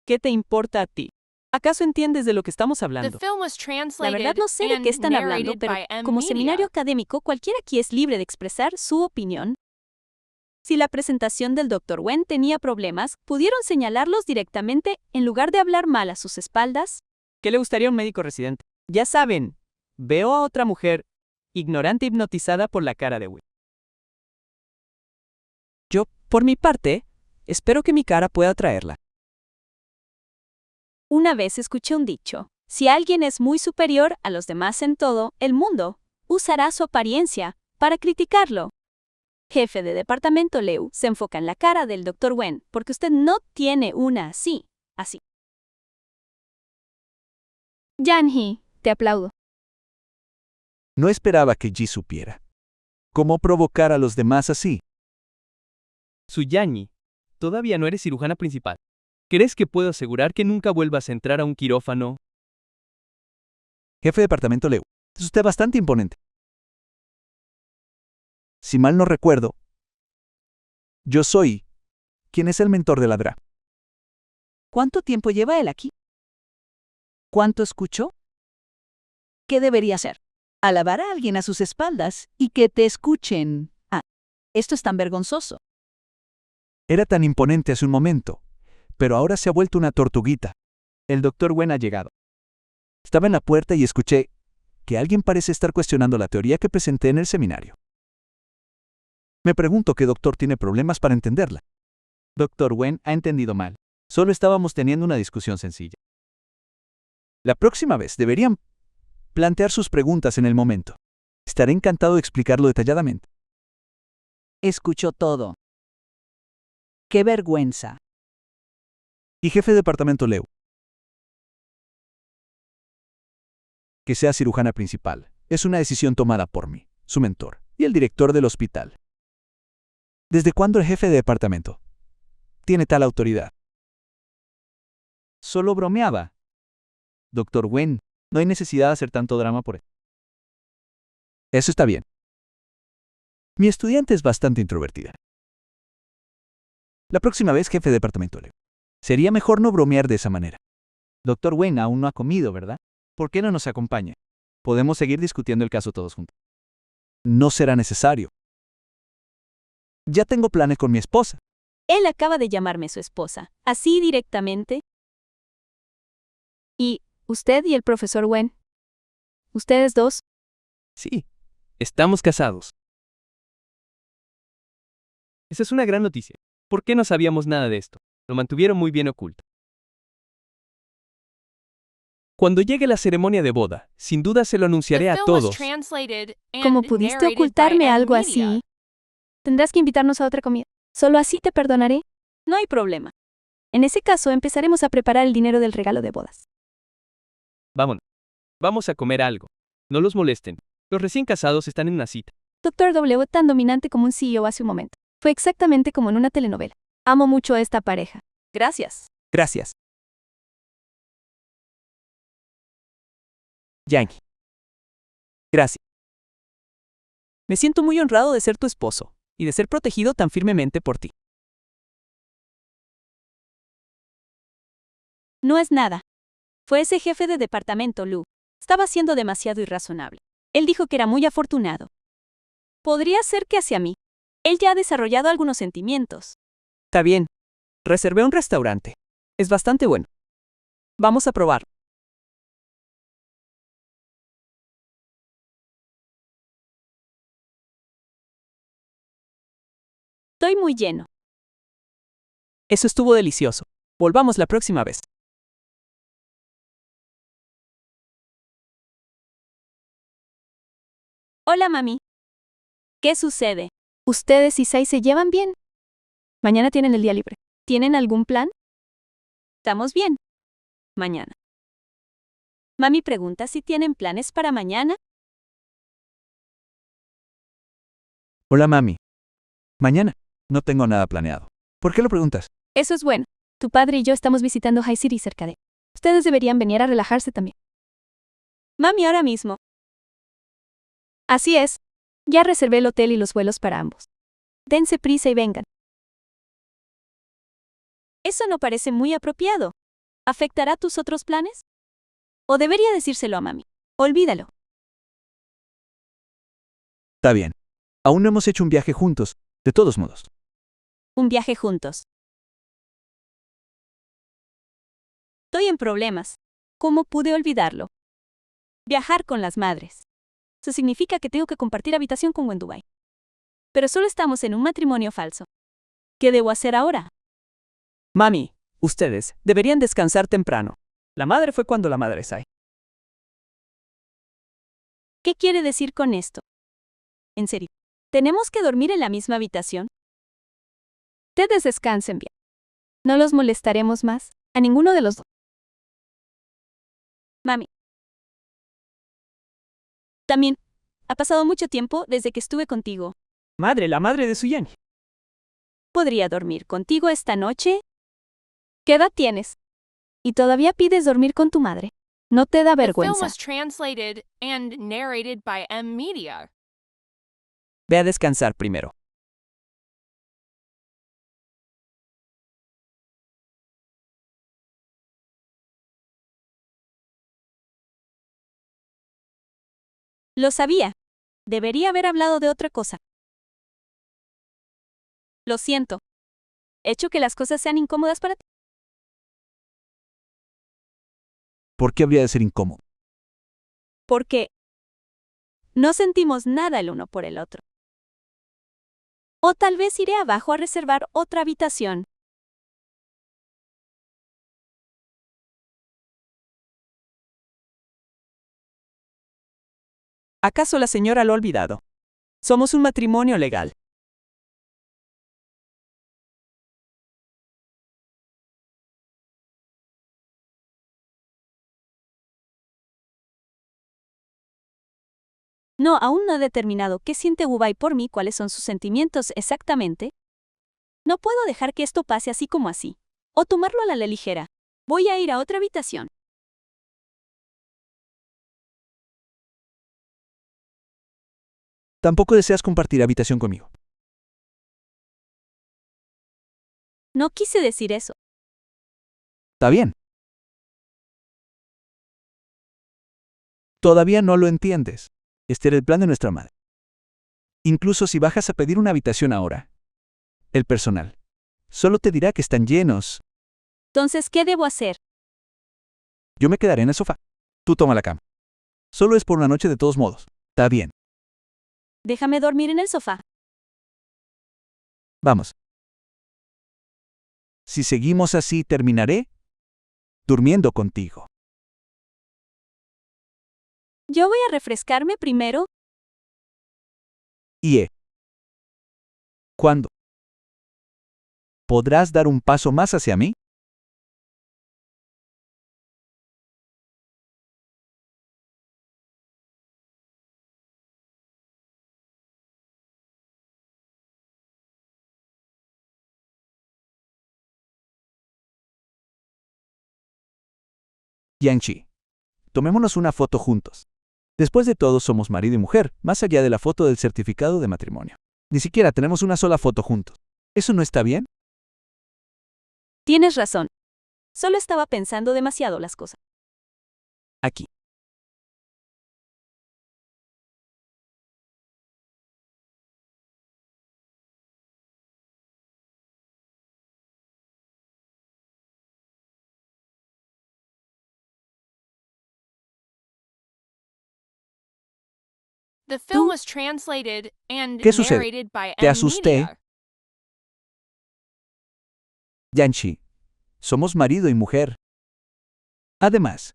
¿Qué te importa a ti? ¿Acaso entiendes de lo que estamos The hablando? film was La translated verdad no sé de and qué están hablando, narrated pero by M. como Media. seminario académico, cualquiera aquí es libre de expresar su opinión. Si la presentación del Dr. Wen tenía problemas, pudieron señalarlos directamente en lugar de hablar mal a sus espaldas. ¿Qué le gustaría a un médico residente? Ya saben, veo a otra mujer, ignorante hipnotizada por la cara de Wen. Yo, por mi parte, espero que mi cara pueda atraerla. Una vez escuché un dicho: si alguien es muy superior a los demás en todo el mundo, usará su apariencia para criticarlo. Jefe de departamento Leu se enfoca en la cara del Dr. Wen porque usted no tiene una así. Yan-hee, te aplaudo. No esperaba que Ji supiera cómo provocar a los demás así. Suyanyi, todavía no eres cirujana principal. ¿Crees que puedo asegurar que nunca vuelvas a entrar a un quirófano? Jefe de departamento Leu, es usted bastante imponente. Si mal no recuerdo, yo soy quien es el mentor de la DRA. ¿Cuánto tiempo lleva él aquí? ¿Cuánto escuchó? ¿Qué debería hacer? Alabar a alguien a sus espaldas y que te escuchen. Ah, esto es tan vergonzoso. Era tan imponente hace un momento, pero ahora se ha vuelto una tortuguita. El Dr. Wen ha llegado. Estaba en la puerta y escuché que alguien parece estar cuestionando la teoría que presenté en el seminario. Me pregunto qué doctor tiene problemas para entenderla. Dr. Wen ha entendido mal. Solo estábamos teniendo una discusión sencilla. La próxima vez deberían plantear sus preguntas en el momento. Estaré encantado de explicarlo detalladamente. Escuchó todo. ¡Qué vergüenza! Y jefe de departamento Leu, que sea cirujana principal, es una decisión tomada por mí, su mentor, y el director del hospital. ¿Desde cuándo el jefe de departamento tiene tal autoridad? Solo bromeaba. Dr. Wen, no hay necesidad de hacer tanto drama por él. Eso está bien. Mi estudiante es bastante introvertida. La próxima vez, jefe de departamento Leu, sería mejor no bromear de esa manera. Dr. Wen aún no ha comido, ¿verdad? ¿Por qué no nos acompaña? Podemos seguir discutiendo el caso todos juntos. No será necesario. Ya tengo planes con mi esposa. Él acaba de llamarme su esposa, así directamente. ¿Y usted y el profesor Wen? ¿Ustedes dos? Sí, estamos casados. Esa es una gran noticia. ¿Por qué no sabíamos nada de esto? Lo mantuvieron muy bien oculto. Cuando llegue la ceremonia de boda, sin duda se lo anunciaré The a film was todos. translated and ¿Cómo pudiste narrated by ocultarme M. algo Media. así? Tendrás que invitarnos a otra comida. Solo así te perdonaré. No hay problema. En ese caso, empezaremos a preparar el dinero del regalo de bodas. Vámonos. Vamos a comer algo. No los molesten. Los recién casados están en una cita. Doctor W tan dominante como un CEO hace un momento. Fue exactamente como en una telenovela. Amo mucho a esta pareja. Gracias. Gracias. Yankee. Gracias. Me siento muy honrado de ser tu esposo y de ser protegido tan firmemente por ti. No es nada. Fue ese jefe de departamento, Lou. Estaba siendo demasiado irrazonable. Él dijo que era muy afortunado. Podría ser que hacia mí. Él ya ha desarrollado algunos sentimientos. Está bien. Reservé un restaurante. Es bastante bueno. Vamos a probar. Estoy muy lleno. Eso estuvo delicioso. Volvamos la próxima vez. Hola, mami. ¿Qué sucede? ¿Ustedes y Sai se llevan bien? Mañana tienen el día libre. ¿Tienen algún plan? Estamos bien. Mañana. Mami pregunta si tienen planes para mañana. Hola, mami. Mañana. No tengo nada planeado. ¿Por qué lo preguntas? Eso es bueno. Tu padre y yo estamos visitando High City cerca de. Ustedes deberían venir a relajarse también. Mami, ahora mismo. Así es. Ya reservé el hotel y los vuelos para ambos. Dense prisa y vengan. Eso no parece muy apropiado. ¿Afectará tus otros planes? ¿O debería decírselo a mami? Olvídalo. Está bien. Aún no hemos hecho un viaje juntos, de todos modos. Un viaje juntos. Estoy en problemas. ¿Cómo pude olvidarlo? Viajar con las madres. Eso significa que tengo que compartir habitación con Wendubai. Pero solo estamos en un matrimonio falso. ¿Qué debo hacer ahora? Mami, ustedes deberían descansar temprano. La madre fue cuando la madre Sai. ¿Qué quiere decir con esto? En serio, ¿tenemos que dormir en la misma habitación? Ustedes descansen bien. No los molestaremos más, a ninguno de los dos. Mami. También, ha pasado mucho tiempo desde que estuve contigo. Madre, la madre de su Yankee. ¿Podría dormir contigo esta noche? ¿Qué edad tienes? ¿Y todavía pides dormir con tu madre? ¿No te da The film vergüenza? was translated and narrated by M Media. Ve a descansar primero. Lo sabía. Debería haber hablado de otra cosa. Lo siento. ¿He hecho que las cosas sean incómodas para ti? ¿Por qué habría de ser incómodo? Porque no sentimos nada el uno por el otro. O tal vez iré abajo a reservar otra habitación. ¿Acaso la señora lo ha olvidado? Somos un matrimonio legal. No, aún no he determinado qué siente Wubai por mí, cuáles son sus sentimientos exactamente. No puedo dejar que esto pase así como así. O tomarlo a la ligera. Voy a ir a otra habitación. Tampoco deseas compartir habitación conmigo. No quise decir eso. Está bien. Todavía no lo entiendes. Este era el plan de nuestra madre. Incluso si bajas a pedir una habitación ahora, el personal solo te dirá que están llenos. Entonces, ¿qué debo hacer? Yo me quedaré en el sofá. Tú toma la cama. Solo es por una noche de todos modos. Está bien. Déjame dormir en el sofá. Vamos. Si seguimos así, terminaré durmiendo contigo. Yo voy a refrescarme primero. ¿Cuándo? ¿Podrás dar un paso más hacia mí? Yang-chi. Tomémonos una foto juntos. Después de todo, somos marido y mujer, más allá de la foto del certificado de matrimonio. Ni siquiera tenemos una sola foto juntos. ¿Eso no está bien? Tienes razón. Solo estaba pensando demasiado las cosas. Aquí. The film was translated and ¿Qué sucede? narrated by ¿Te M. asusté? Media. Yang-chi. Somos marido y mujer. Además,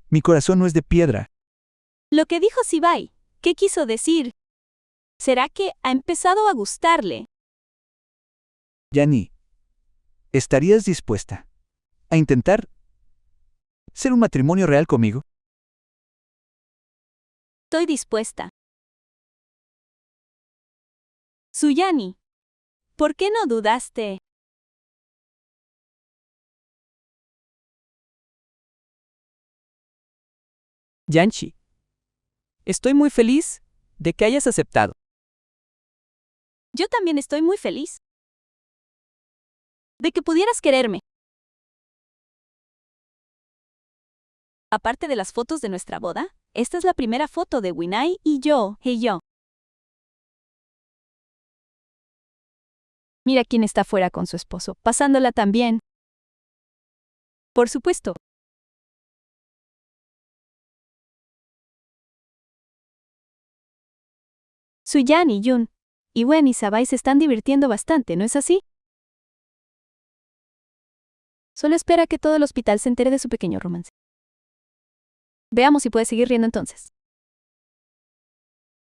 mi corazón no es de piedra. Lo que dijo Sibai, ¿qué quiso decir? ¿Será que ha empezado a gustarle? Yani, ¿estarías dispuesta a intentar ser un matrimonio real conmigo? Estoy dispuesta. Suyani, ¿por qué no dudaste? Yang-chi. Estoy muy feliz de que hayas aceptado. Yo también estoy muy feliz de que pudieras quererme. Aparte de las fotos de nuestra boda, esta es la primera foto de Winai y yo, Hey-yo. Mira quién está fuera con su esposo, pasándola tan bien. Por supuesto. Suyan y Yun, y Wen y Sabai se están divirtiendo bastante, ¿no es así? Solo espera que todo el hospital se entere de su pequeño romance. Veamos si puede seguir riendo entonces.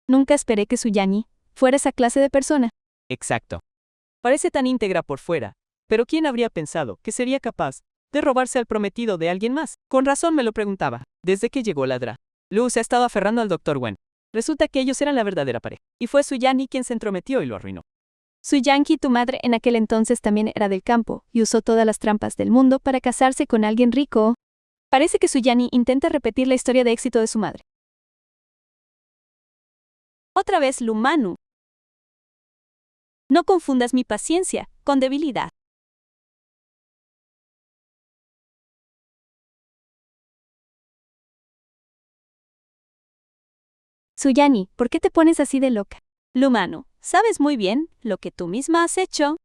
Nunca esperé que Suyani fuera esa clase de persona. Exacto. Parece tan íntegra por fuera, pero ¿quién habría pensado que sería capaz de robarse al prometido de alguien más? Con razón me lo preguntaba, desde que llegó la Dra. Lu se ha estado aferrando al Dr. Wen. Resulta que ellos eran la verdadera pareja, y fue Suyani quien se entrometió y lo arruinó. Suyanki, tu madre, en aquel entonces también era del campo, y usó todas las trampas del mundo para casarse con alguien rico. Parece que Suyani intenta repetir la historia de éxito de su madre. Otra vez Lumanu. No confundas mi paciencia con debilidad. Suyani, ¿por qué te pones así de loca? Lumanu, sabes muy bien lo que tú misma has hecho.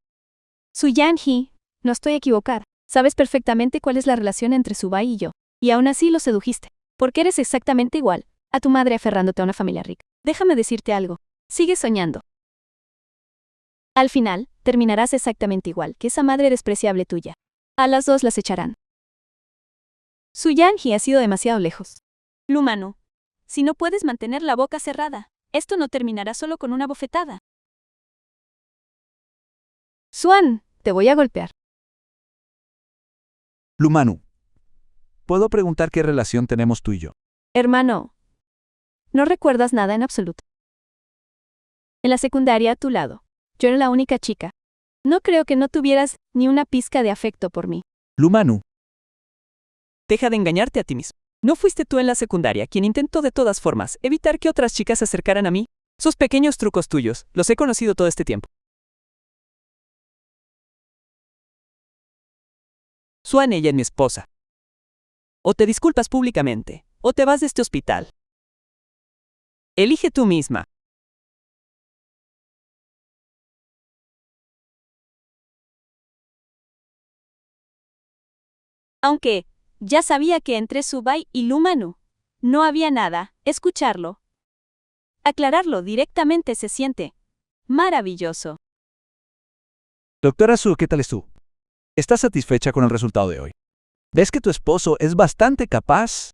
Suyanji, no estoy equivocada. Sabes perfectamente cuál es la relación entre Subai y yo. Y aún así lo sedujiste. Porque eres exactamente igual a tu madre aferrándote a una familia rica. Déjame decirte algo. Sigue soñando. Al final, terminarás exactamente igual que esa madre despreciable tuya. A las dos las echarán. Suyanji ha sido demasiado lejos. Lumanu, si no puedes mantener la boca cerrada, esto no terminará solo con una bofetada. Suan, te voy a golpear. Lumanu. ¿Puedo preguntar qué relación tenemos tú y yo? Hermano, no recuerdas nada en absoluto. En la secundaria a tu lado, yo era la única chica. No creo que no tuvieras ni una pizca de afecto por mí. Lumanu. Deja de engañarte a ti mismo. ¿No fuiste tú en la secundaria quien intentó de todas formas evitar que otras chicas se acercaran a mí? Sus pequeños trucos tuyos, los he conocido todo este tiempo. Suan, ella es mi esposa. O te disculpas públicamente, o te vas de este hospital. Elige tú misma. Aunque ya sabía que entre Subai y Lumanu no había nada, escucharlo, aclararlo directamente se siente maravilloso. Doctora Su, ¿qué tal es tú? ¿Estás satisfecha con el resultado de hoy? ¿Ves que tu esposo es bastante capaz?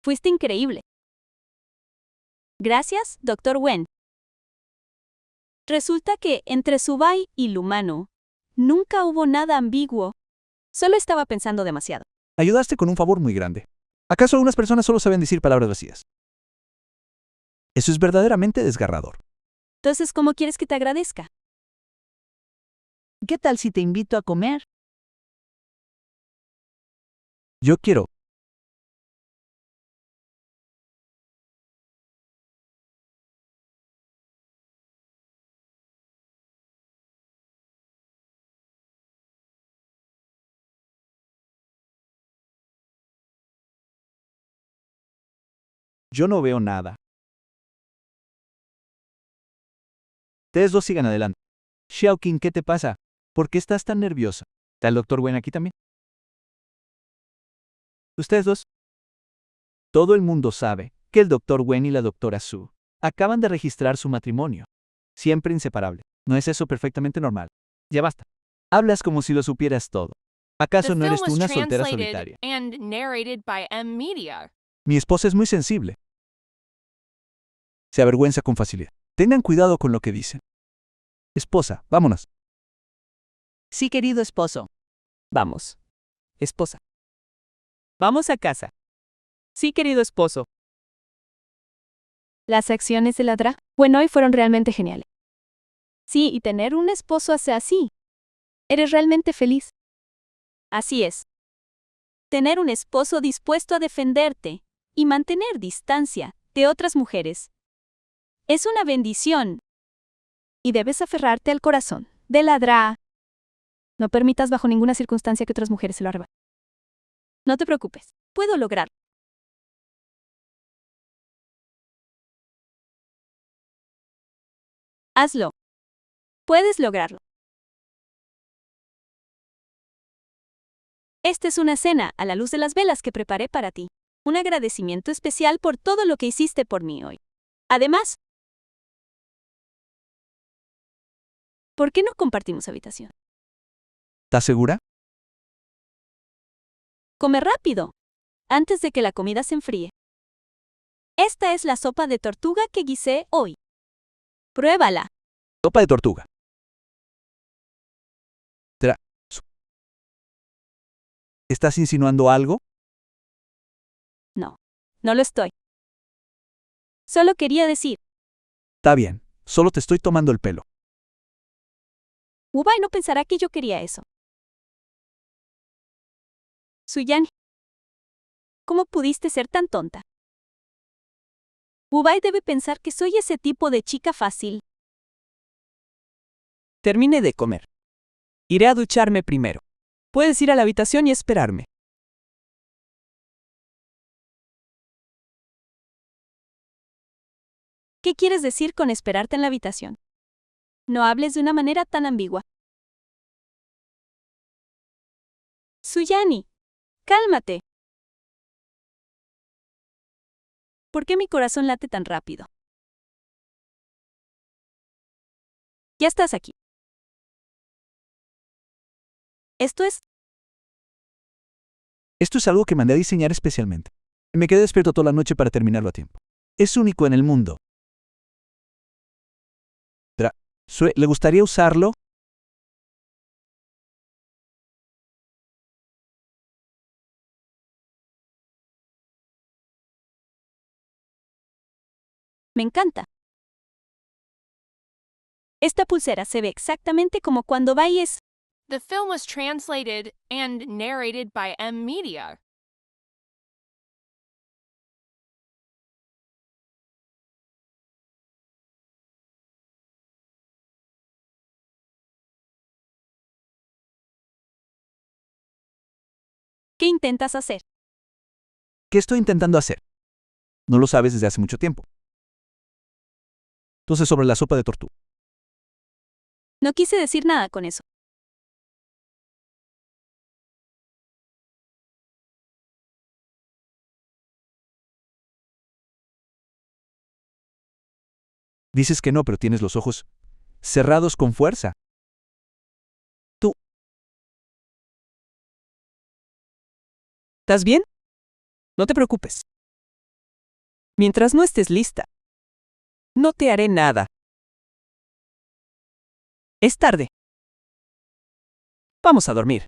Fuiste increíble. Gracias, Dr. Wen. Resulta que entre Subai y Lumanu nunca hubo nada ambiguo. Solo estaba pensando demasiado. Ayudaste con un favor muy grande. ¿Acaso algunas personas solo saben decir palabras vacías? Eso es verdaderamente desgarrador. Entonces, ¿cómo quieres que te agradezca? ¿Qué tal si te invito a comer? Yo quiero Yo no veo nada. Ustedes dos sigan adelante. Xiaoqing, ¿qué te pasa? ¿Por qué estás tan nerviosa? ¿Está el doctor Wen aquí también? Ustedes dos. Todo el mundo sabe que el doctor Wen y la doctora Su acaban de registrar su matrimonio. Siempre inseparable. ¿No es eso perfectamente normal? Ya basta. Hablas como si lo supieras todo. The ¿Acaso no film eres tú was una soltera translated solitaria? and narrated by M Media. Mi esposa es muy sensible. Se avergüenza con facilidad. Tengan cuidado con lo que dicen. Esposa, vámonos. Sí, querido esposo. Vamos. Esposa. Vamos a casa. Sí, querido esposo. Las acciones de la drag hoy fueron realmente geniales. Sí, y tener un esposo hace así. Eres realmente feliz. Así es. Tener un esposo dispuesto a defenderte y mantener distancia de otras mujeres es una bendición. Y debes aferrarte al corazón de la drag. No permitas bajo ninguna circunstancia que otras mujeres se lo arrebaten. No te preocupes, puedo lograrlo. Hazlo. Puedes lograrlo. Esta es una cena a la luz de las velas que preparé para ti. Un agradecimiento especial por todo lo que hiciste por mí hoy. Además, ¿por qué no compartimos habitación? ¿Estás segura? Come rápido, antes de que la comida se enfríe. Esta es la sopa de tortuga que guisé hoy. Pruébala. Sopa de tortuga. ¿Estás insinuando algo? No, no lo estoy. Solo quería decir, Está bien, solo te estoy tomando el pelo. Ubai no pensará que yo quería eso. Suyani, ¿cómo pudiste ser tan tonta? Ubai debe pensar que soy ese tipo de chica fácil. Termine de comer. Iré a ducharme primero. Puedes ir a la habitación y esperarme. ¿Qué quieres decir con esperarte en la habitación? No hables de una manera tan ambigua. Suyani, cálmate. ¿Por qué mi corazón late tan rápido? Ya estás aquí. Esto es... Esto es algo que mandé a diseñar especialmente. Me quedé despierto toda la noche para terminarlo a tiempo. Es único en el mundo. Sue, ¿le gustaría usarlo? Me encanta. Esta pulsera se ve exactamente como cuando bailes. The film was translated and narrated by M Media. ¿Qué intentas hacer? ¿Qué estoy intentando hacer? No lo sabes desde hace mucho tiempo. Entonces, sobre la sopa de tortuga. No quise decir nada con eso. Dices que no, pero tienes los ojos cerrados con fuerza. ¿Estás bien? No te preocupes. Mientras no estés lista, no te haré nada. Es tarde. Vamos a dormir.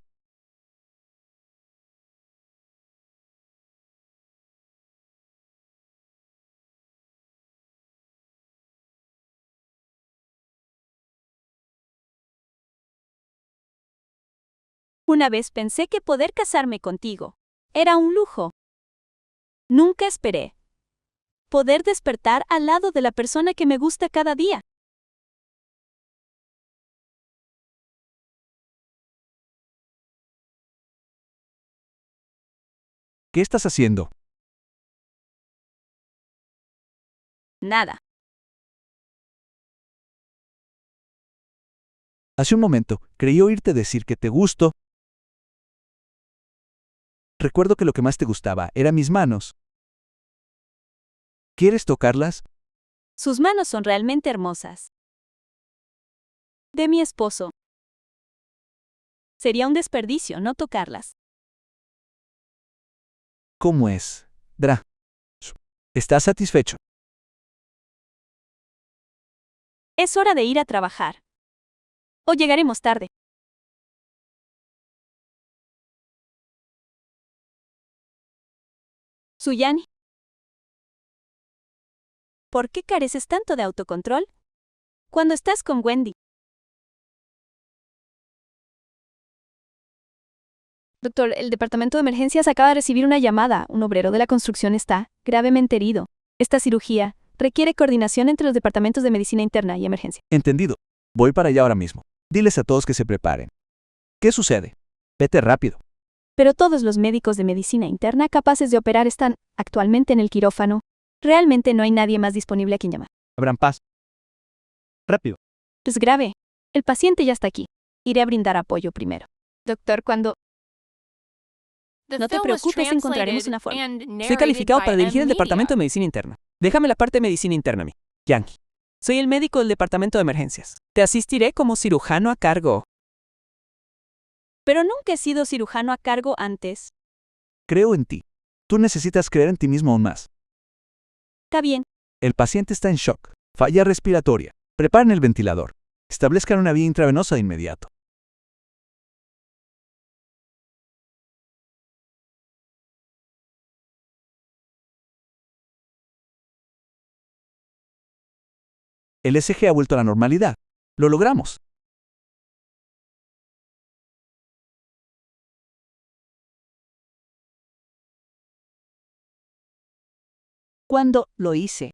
Una vez pensé que poder casarme contigo era un lujo. Nunca esperé poder despertar al lado de la persona que me gusta cada día. ¿Qué estás haciendo? Nada. Hace un momento, creí oírte decir que te gusto. Recuerdo que lo que más te gustaba eran mis manos. ¿Quieres tocarlas? Sus manos son realmente hermosas. De mi esposo. Sería un desperdicio no tocarlas. ¿Cómo es, Dra? ¿Estás satisfecho? Es hora de ir a trabajar. O llegaremos tarde. Suyani. ¿Por qué careces tanto de autocontrol? Cuando estás con Wendy. Doctor, el departamento de emergencias acaba de recibir una llamada. Un obrero de la construcción está gravemente herido. Esta cirugía requiere coordinación entre los departamentos de medicina interna y emergencia. Entendido. Voy para allá ahora mismo. Diles a todos que se preparen. ¿Qué sucede? Vete rápido. Pero todos los médicos de medicina interna capaces de operar están actualmente en el quirófano. Realmente no hay nadie más disponible a quien llamar. Abran paz. Rápido. Es grave. El paciente ya está aquí. Iré a brindar apoyo primero. Doctor, cuando... The No te film was preocupes, encontraremos translated una forma. and Soy narrated calificado by para dirigir el M departamento de Media. medicina interna. Déjame la parte de medicina interna a mí, Yankee. Soy el médico del departamento de emergencias. Te asistiré como cirujano a cargo. Pero nunca he sido cirujano a cargo antes. Creo en ti. Tú necesitas creer en ti mismo aún más. Está bien. El paciente está en shock. Falla respiratoria. Preparen el ventilador. Establezcan una vía intravenosa de inmediato. El ECG ha vuelto a la normalidad. Lo logramos. ¿Cuándo lo hice?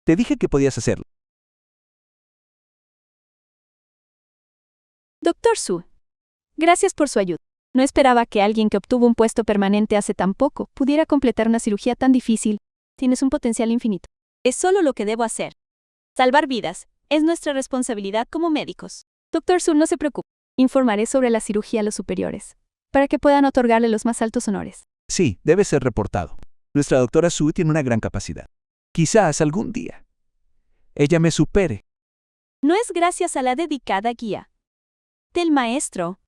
Te dije que podías hacerlo. Doctor Su. Gracias por su ayuda. No esperaba que alguien que obtuvo un puesto permanente hace tan poco pudiera completar una cirugía tan difícil. Tienes un potencial infinito. Es solo lo que debo hacer. Salvar vidas es nuestra responsabilidad como médicos. Doctor Su, no se preocupe. Informaré sobre la cirugía a los superiores, para que puedan otorgarle los más altos honores. Sí, debe ser reportado. Nuestra doctora Su tiene una gran capacidad. Quizás algún día ella me supere. No es gracias a la dedicada guía del maestro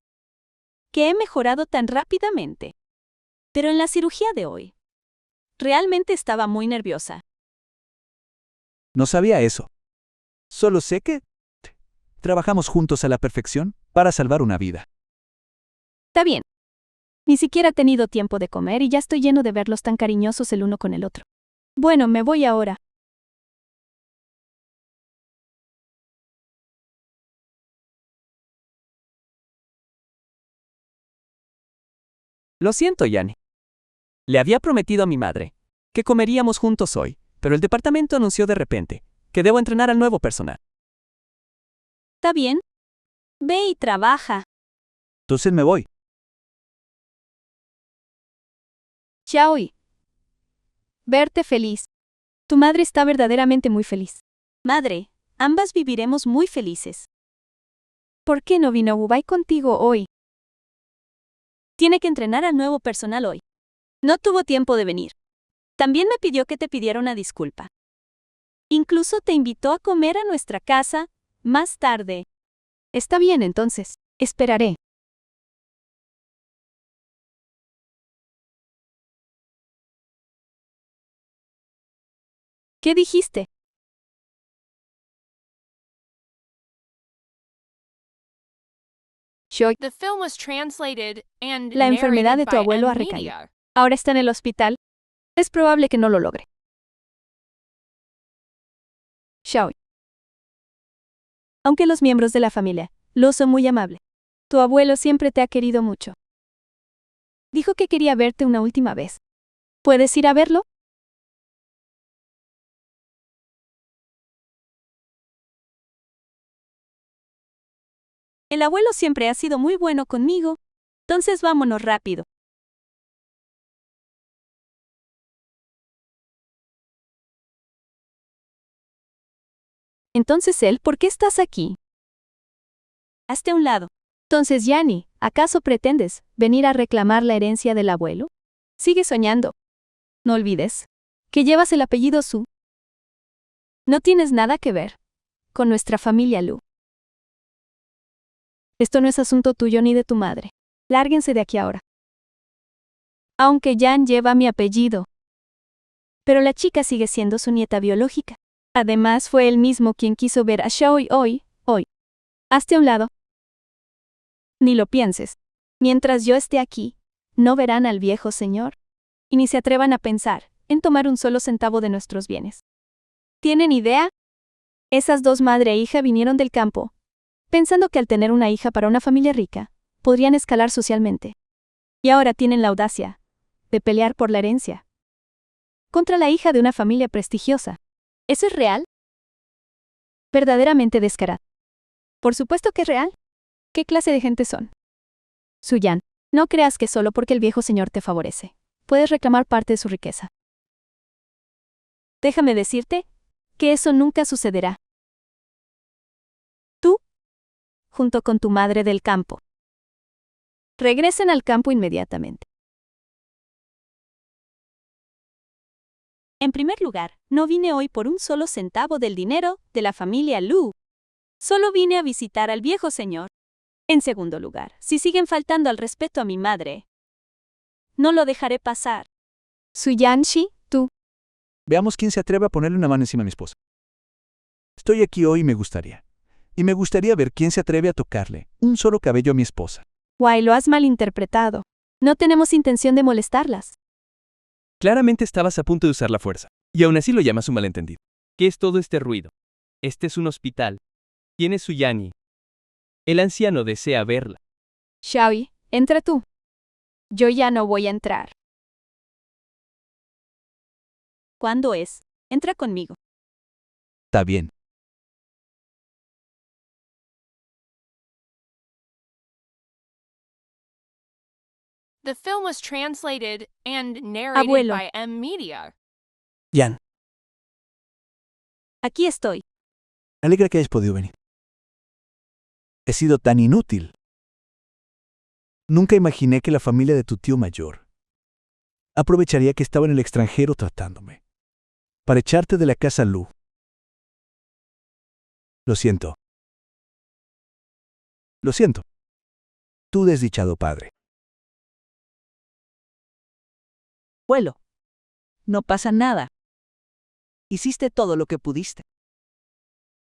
que he mejorado tan rápidamente. Pero en la cirugía de hoy, realmente estaba muy nerviosa. No sabía eso. Solo sé que trabajamos juntos a la perfección para salvar una vida. Está bien. Ni siquiera he tenido tiempo de comer y ya estoy lleno de verlos tan cariñosos el uno con el otro. Bueno, me voy ahora. Lo siento, Yanni. Le había prometido a mi madre que comeríamos juntos hoy, pero el departamento anunció de repente que debo entrenar al nuevo personal. ¿Está bien? Ve y trabaja. Entonces me voy. Chao y verte feliz. Tu madre está verdaderamente muy feliz. Madre, ambas viviremos muy felices. ¿Por qué no vino Ubay contigo hoy? Tiene que entrenar al nuevo personal hoy. No tuvo tiempo de venir. También me pidió que te pidiera una disculpa. Incluso te invitó a comer a nuestra casa más tarde. Está bien, entonces. Esperaré. ¿Qué dijiste? Shoy, The film was translated and la enfermedad de narrated tu by abuelo M ha recaído. Media. Ahora está en el hospital. Es probable que no lo logre. Xiao. Aunque los miembros de la familia lo son muy amables, tu abuelo siempre te ha querido mucho. Dijo que quería verte una última vez. ¿Puedes ir a verlo? El abuelo siempre ha sido muy bueno conmigo. Entonces vámonos rápido. Entonces él, ¿por qué estás aquí? Hazte a un lado. Entonces, Yanni, ¿acaso pretendes venir a reclamar la herencia del abuelo? Sigue soñando. No olvides que llevas el apellido Su. No tienes nada que ver con nuestra familia Lu. Esto no es asunto tuyo ni de tu madre. Lárguense de aquí ahora. Aunque Jan lleva mi apellido. Pero la chica sigue siendo su nieta biológica. Además, fue él mismo quien quiso ver a Xiaoyi hoy. Hazte a un lado. Ni lo pienses. Mientras yo esté aquí, no verán al viejo señor. Y ni se atrevan a pensar en tomar un solo centavo de nuestros bienes. ¿Tienen idea? Esas dos madre e hija vinieron del campo, pensando que al tener una hija para una familia rica, podrían escalar socialmente. Y ahora tienen la audacia de pelear por la herencia contra la hija de una familia prestigiosa. ¿Eso es real? Verdaderamente descarado. Por supuesto que es real. ¿Qué clase de gente son? Suyan, no creas que solo porque el viejo señor te favorece, puedes reclamar parte de su riqueza. Déjame decirte que eso nunca sucederá. Tú, junto con tu madre del campo, regresen al campo inmediatamente. En primer lugar, no vine hoy por un solo centavo del dinero de la familia Lu. Solo vine a visitar al viejo señor. En segundo lugar, si siguen faltando al respeto a mi madre, no lo dejaré pasar. Suyanshi, tú. Veamos quién se atreve a ponerle una mano encima a mi esposa. Estoy aquí hoy y me gustaría ver quién se atreve a tocarle un solo cabello a mi esposa. Guay, lo has malinterpretado. No tenemos intención de molestarlas. Claramente estabas a punto de usar la fuerza. Y aún así lo llamas un malentendido. ¿Qué es todo este ruido? Este es un hospital. ¿Quién es Suyani? El anciano desea verla. Xiaoyi, entra tú. Yo ya no voy a entrar. ¿Cuándo es? Entra conmigo. Está bien. The film was translated and narrated Abuelo. by M Media. Jan, Aquí estoy. Me alegra que hayas podido venir. He sido tan inútil. Nunca imaginé que la familia de tu tío mayor aprovecharía que estaba en el extranjero tratándome para echarte de la casa Lu. Lo siento. Lo siento. Tú desdichado padre. Abuelo. No pasa nada. Hiciste todo lo que pudiste.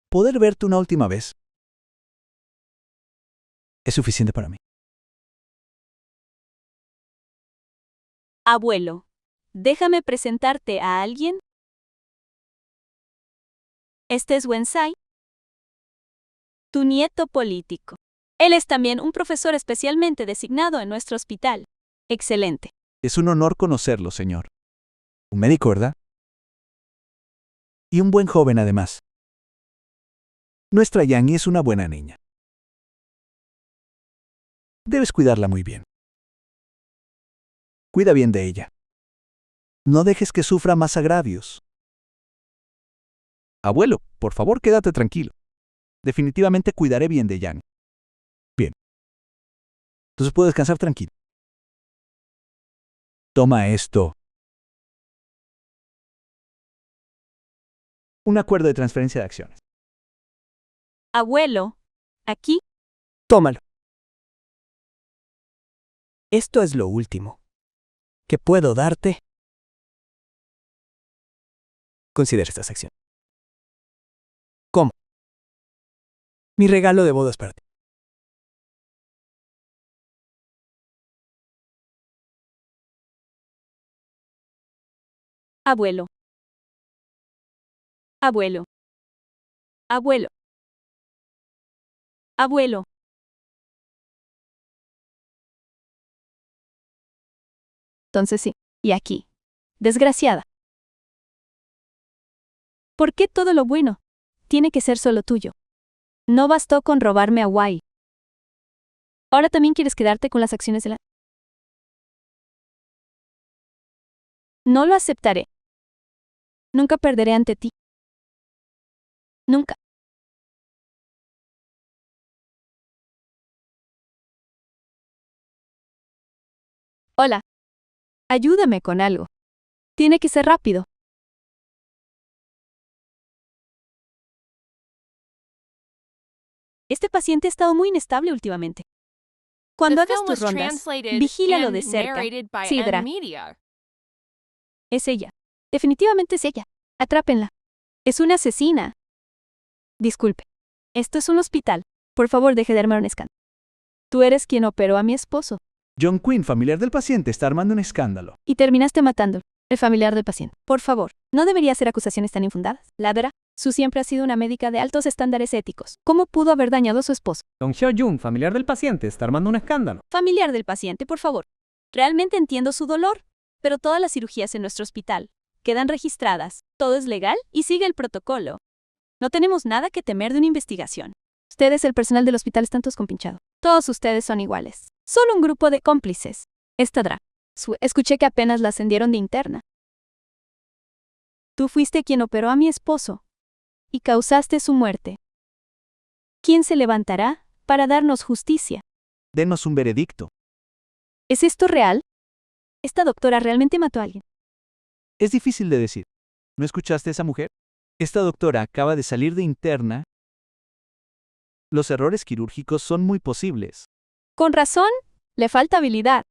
Poder verte una última vez es suficiente para mí. Abuelo, déjame presentarte a alguien. Este es Wensai, tu nieto político. Él es también un profesor especialmente designado en nuestro hospital. Excelente. Es un honor conocerlo, señor. Un médico, ¿verdad? Y un buen joven, además. Nuestra Yanni es una buena niña. Debes cuidarla muy bien. Cuida bien de ella. No dejes que sufra más agravios. Abuelo, por favor, quédate tranquilo. Definitivamente cuidaré bien de Yanni. Bien. Entonces puedo descansar tranquilo. Toma esto. Un acuerdo de transferencia de acciones. Abuelo, aquí. tómalo. Esto es lo último que puedo darte. Considera esta sección. ¿Cómo? Mi regalo de bodas para ti. Abuelo. Abuelo. Abuelo. Abuelo. Entonces sí, y aquí. Desgraciada. ¿Por qué todo lo bueno tiene que ser solo tuyo? No bastó con robarme a Wai. ¿Ahora también quieres quedarte con las acciones de la... No lo aceptaré. Nunca perderé ante ti. Nunca. Hola. Ayúdame con algo. Tiene que ser rápido. Este paciente ha estado muy inestable últimamente. Cuando The hagas film tus was rondas, translated vigílalo and de cerca. narrated by Sidra. M Media. Es ella. Definitivamente es ella. Atrápenla. Es una asesina. Disculpe. Esto es un hospital. Por favor, deje de armar un escándalo. Tú eres quien operó a mi esposo. John Quinn, familiar del paciente, está armando un escándalo. Y terminaste matando el familiar del paciente. Por favor, no debería hacer acusaciones tan infundadas. Ladra, Su siempre ha sido una médica de altos estándares éticos. ¿Cómo pudo haber dañado a su esposo? Dong Hyo-jung, familiar del paciente, está armando un escándalo. Familiar del paciente, por favor. Realmente entiendo su dolor, pero todas las cirugías en nuestro hospital quedan registradas. Todo es legal y sigue el protocolo. No tenemos nada que temer de una investigación. Ustedes, el personal del hospital, están todos compinchados. Todos ustedes son iguales. Solo un grupo de cómplices. Escuché que apenas la ascendieron de interna. Tú fuiste quien operó a mi esposo y causaste su muerte. ¿Quién se levantará para darnos justicia? Denos un veredicto. ¿Es esto real? ¿Esta doctora realmente mató a alguien? Es difícil de decir. ¿No escuchaste a esa mujer? Esta doctora acaba de salir de interna. Los errores quirúrgicos son muy posibles. Con razón, le falta habilidad.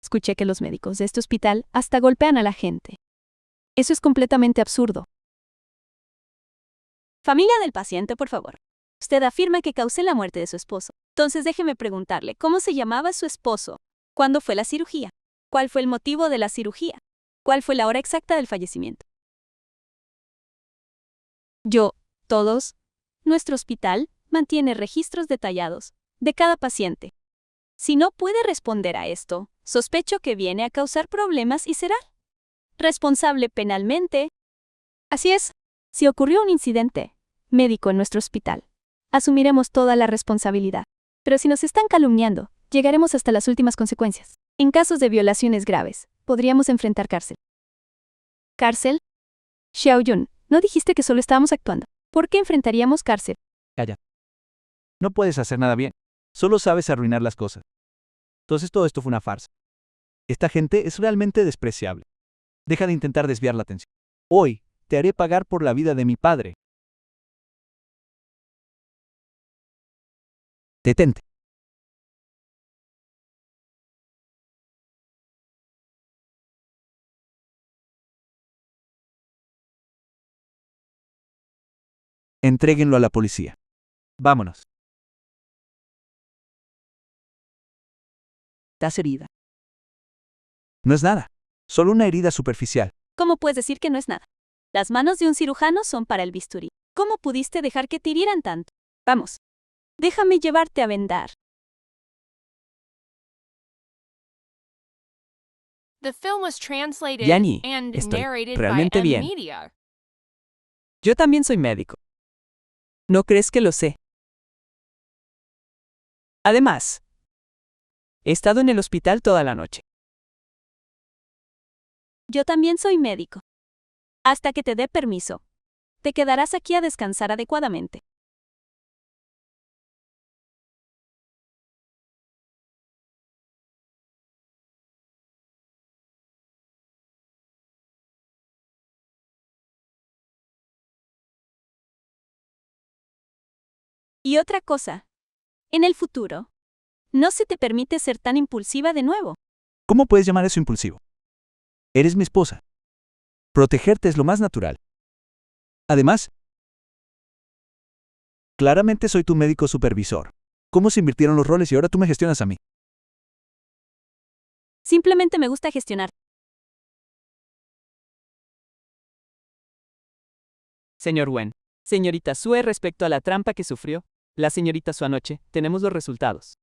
Escuché que los médicos de este hospital hasta golpean a la gente. Eso es completamente absurdo. Familia del paciente, por favor. Usted afirma que causé la muerte de su esposo. Entonces déjeme preguntarle, ¿cómo se llamaba su esposo? ¿Cuándo fue la cirugía? ¿Cuál fue el motivo de la cirugía? ¿Cuál fue la hora exacta del fallecimiento? Nuestro hospital mantiene registros detallados de cada paciente. Si no puede responder a esto, sospecho que viene a causar problemas y será responsable penalmente. Así es, si ocurrió un incidente médico en nuestro hospital, asumiremos toda la responsabilidad. Pero si nos están calumniando, llegaremos hasta las últimas consecuencias. En casos de violaciones graves, podríamos enfrentar cárcel. ¿Cárcel? Xiaoyun, ¿no dijiste que solo estábamos actuando? ¿Por qué enfrentaríamos cárcel? Calla. No puedes hacer nada bien. Solo sabes arruinar las cosas. Entonces todo esto fue una farsa. Esta gente es realmente despreciable. Deja de intentar desviar la atención. Hoy, te haré pagar por la vida de mi padre. Detente. Entréguenlo a la policía. Vámonos. Estás herida. No es nada. Solo una herida superficial. ¿Cómo puedes decir que no es nada? Las manos de un cirujano son para el bisturí. ¿Cómo pudiste dejar que te hirieran tanto? Vamos. Déjame llevarte a vendar. The film was translated Yani, and estoy narrated realmente by bien. M Media. Yo también soy médico. ¿No crees que lo sé? Además, he estado en el hospital toda la noche. Yo también soy médico. Hasta que te dé permiso. Te quedarás aquí a descansar adecuadamente. Y otra cosa. En el futuro, no se te permite ser tan impulsiva de nuevo. ¿Cómo puedes llamar eso impulsivo? Eres mi esposa. Protegerte es lo más natural. Además, claramente soy tu médico supervisor. ¿Cómo se invirtieron los roles y ahora tú me gestionas a mí? Simplemente me gusta gestionar. Señor Wen, señorita Sue, respecto a la trampa que sufrió la señorita Su anoche, tenemos los resultados.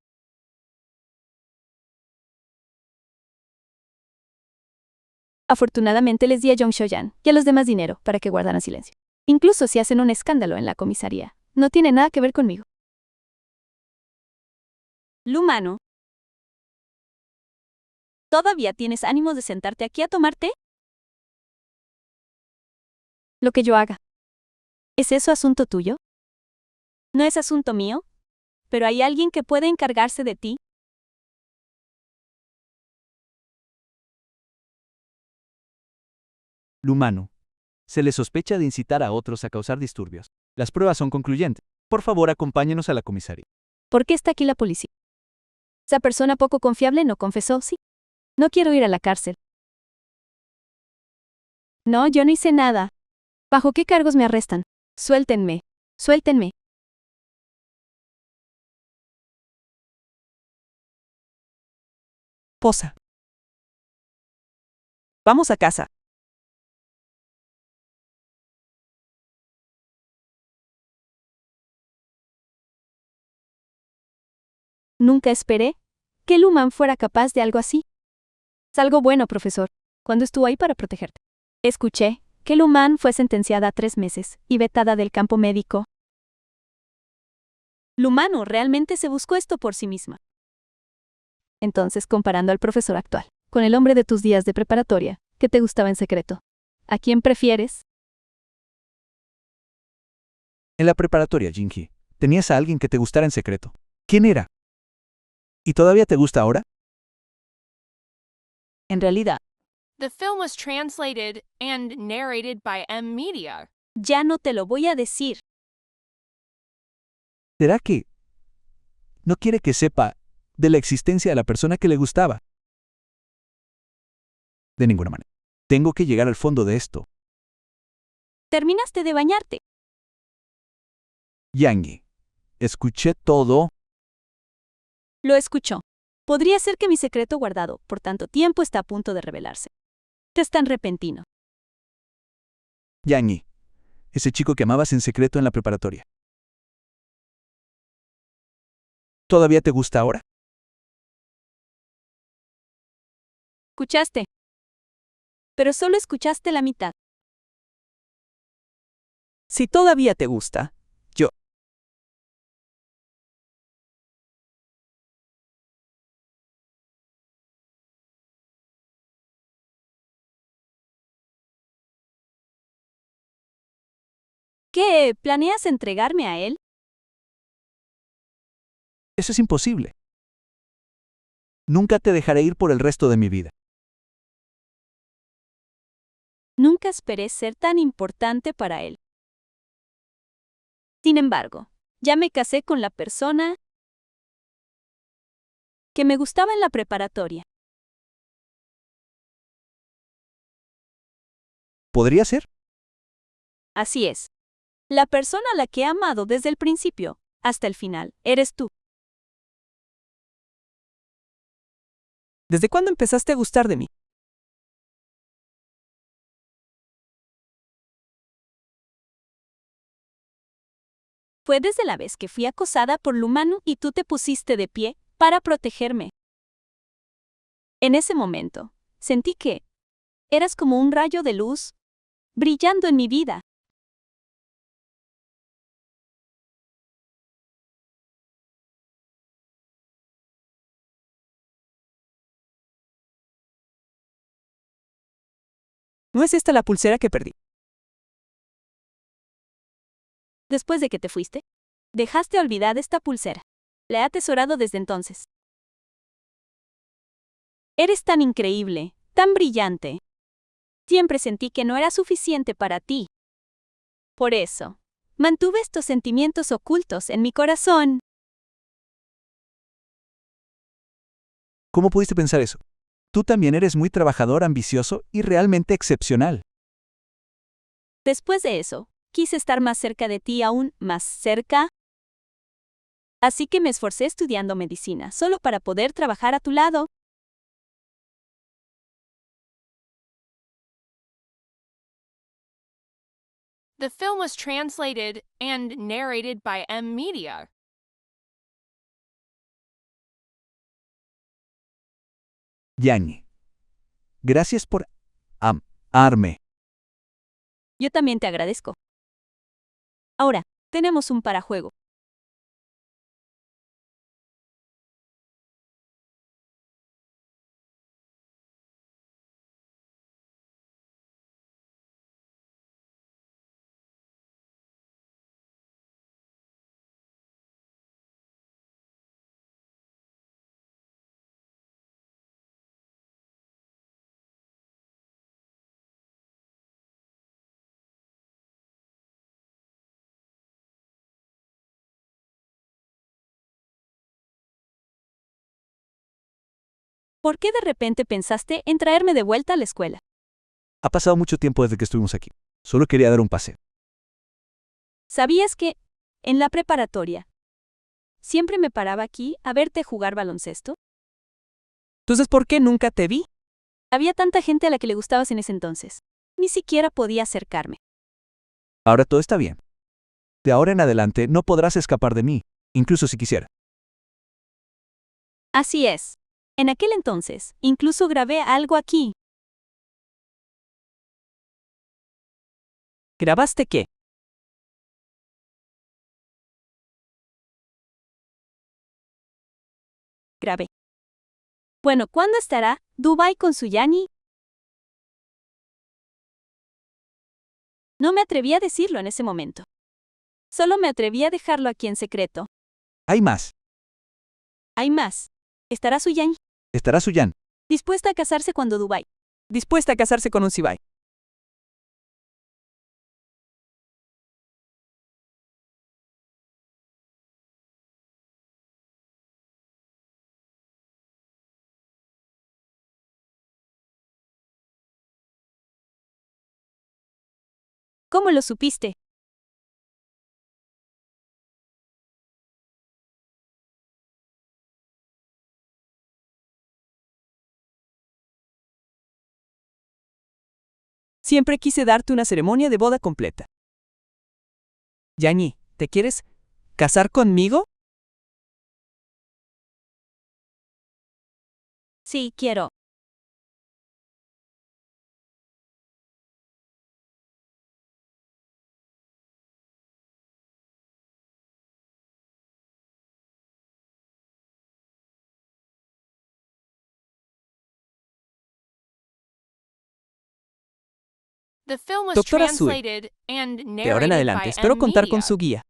Afortunadamente les di a Jong Shoyan y a los demás dinero para que guardaran silencio. Incluso si hacen un escándalo en la comisaría, no tiene nada que ver conmigo. Lumano, ¿todavía tienes ánimos de sentarte aquí a tomar té? Lo que yo haga. ¿Es eso asunto tuyo? No es asunto mío, pero hay alguien que puede encargarse de ti. Lumanu. Se le sospecha de incitar a otros a causar disturbios. Las pruebas son concluyentes. Por favor, acompáñenos a la comisaría. ¿Por qué está aquí la policía? Esa persona poco confiable no confesó, sí. No quiero ir a la cárcel. No, yo no hice nada. ¿Bajo qué cargos me arrestan? Suéltenme. Suéltenme. Posa. Vamos a casa. Nunca esperé que Luman fuera capaz de algo así. Es algo bueno, profesor, cuando estuvo ahí para protegerte. Escuché que Luman fue sentenciada a 3 meses y vetada del campo médico. Lumanu realmente se buscó esto por sí misma. Entonces, comparando al profesor actual con el hombre de tus días de preparatoria, que te gustaba en secreto, ¿a quién prefieres? En la preparatoria, Jinky, tenías a alguien que te gustara en secreto. ¿Quién era? ¿Y todavía te gusta ahora? En realidad, The film was translated and narrated by M Media. Ya no te lo voy a decir. ¿Será que no quiere que sepa de la existencia de la persona que le gustaba? De ninguna manera. Tengo que llegar al fondo de esto. Terminaste de bañarte. Yangi, escuché todo. Lo escuchó. Podría ser que mi secreto guardado por tanto tiempo está a punto de revelarse. Es tan repentino. Yangi, ese chico que amabas en secreto en la preparatoria. ¿Todavía te gusta ahora? Escuchaste. Pero solo escuchaste la mitad. Si todavía te gusta, yo. ¿Qué? ¿Planeas entregarme a él? Eso es imposible. Nunca te dejaré ir por el resto de mi vida. Nunca esperé ser tan importante para él. Sin embargo, ya me casé con la persona que me gustaba en la preparatoria. ¿Podría ser? Así es. La persona a la que he amado desde el principio hasta el final eres tú. ¿Desde cuándo empezaste a gustar de mí? Fue desde la vez que fui acosada por Lumanu y tú te pusiste de pie para protegerme. En ese momento, sentí que eras como un rayo de luz brillando en mi vida. ¿No es esta la pulsera que perdí? Después de que te fuiste, dejaste olvidada esta pulsera. La he atesorado desde entonces. Eres tan increíble, tan brillante. Siempre sentí que no era suficiente para ti. Por eso, mantuve estos sentimientos ocultos en mi corazón. ¿Cómo pudiste pensar eso? Tú también eres muy trabajador, ambicioso y realmente excepcional. Después de eso, quise estar más cerca de ti, aún más cerca. Así que me esforcé estudiando medicina, solo para poder trabajar a tu lado. The film was translated and narrated by M Media. Yangi, gracias por amarme. Yo también te agradezco. Ahora, tenemos un parajuego. ¿Por qué de repente pensaste en traerme de vuelta a la escuela? Ha pasado mucho tiempo desde que estuvimos aquí. Solo quería dar un paseo. ¿Sabías que, en la preparatoria, siempre me paraba aquí a verte jugar baloncesto? Entonces, ¿por qué nunca te vi? Había tanta gente a la que le gustabas en ese entonces. Ni siquiera podía acercarme. Ahora todo está bien. De ahora en adelante no podrás escapar de mí, incluso si quisiera. Así es. En aquel entonces, incluso grabé algo aquí. ¿Grabaste qué? Grabé. Bueno, ¿cuándo estará Dubai con su Yani? No me atreví a decirlo en ese momento. Solo me atreví a dejarlo aquí en secreto. Hay más. Hay más. ¿Estará su Yani? Estará Suyan. Dispuesta a casarse cuando Dubai. Dispuesta a casarse con un Sibai. ¿Cómo lo supiste? Siempre quise darte una ceremonia de boda completa. Yani, ¿te quieres casar conmigo? Sí, quiero. The film was Doctora Sue, translated and De ahora en narrated adelante by espero M contar con Media. su guía.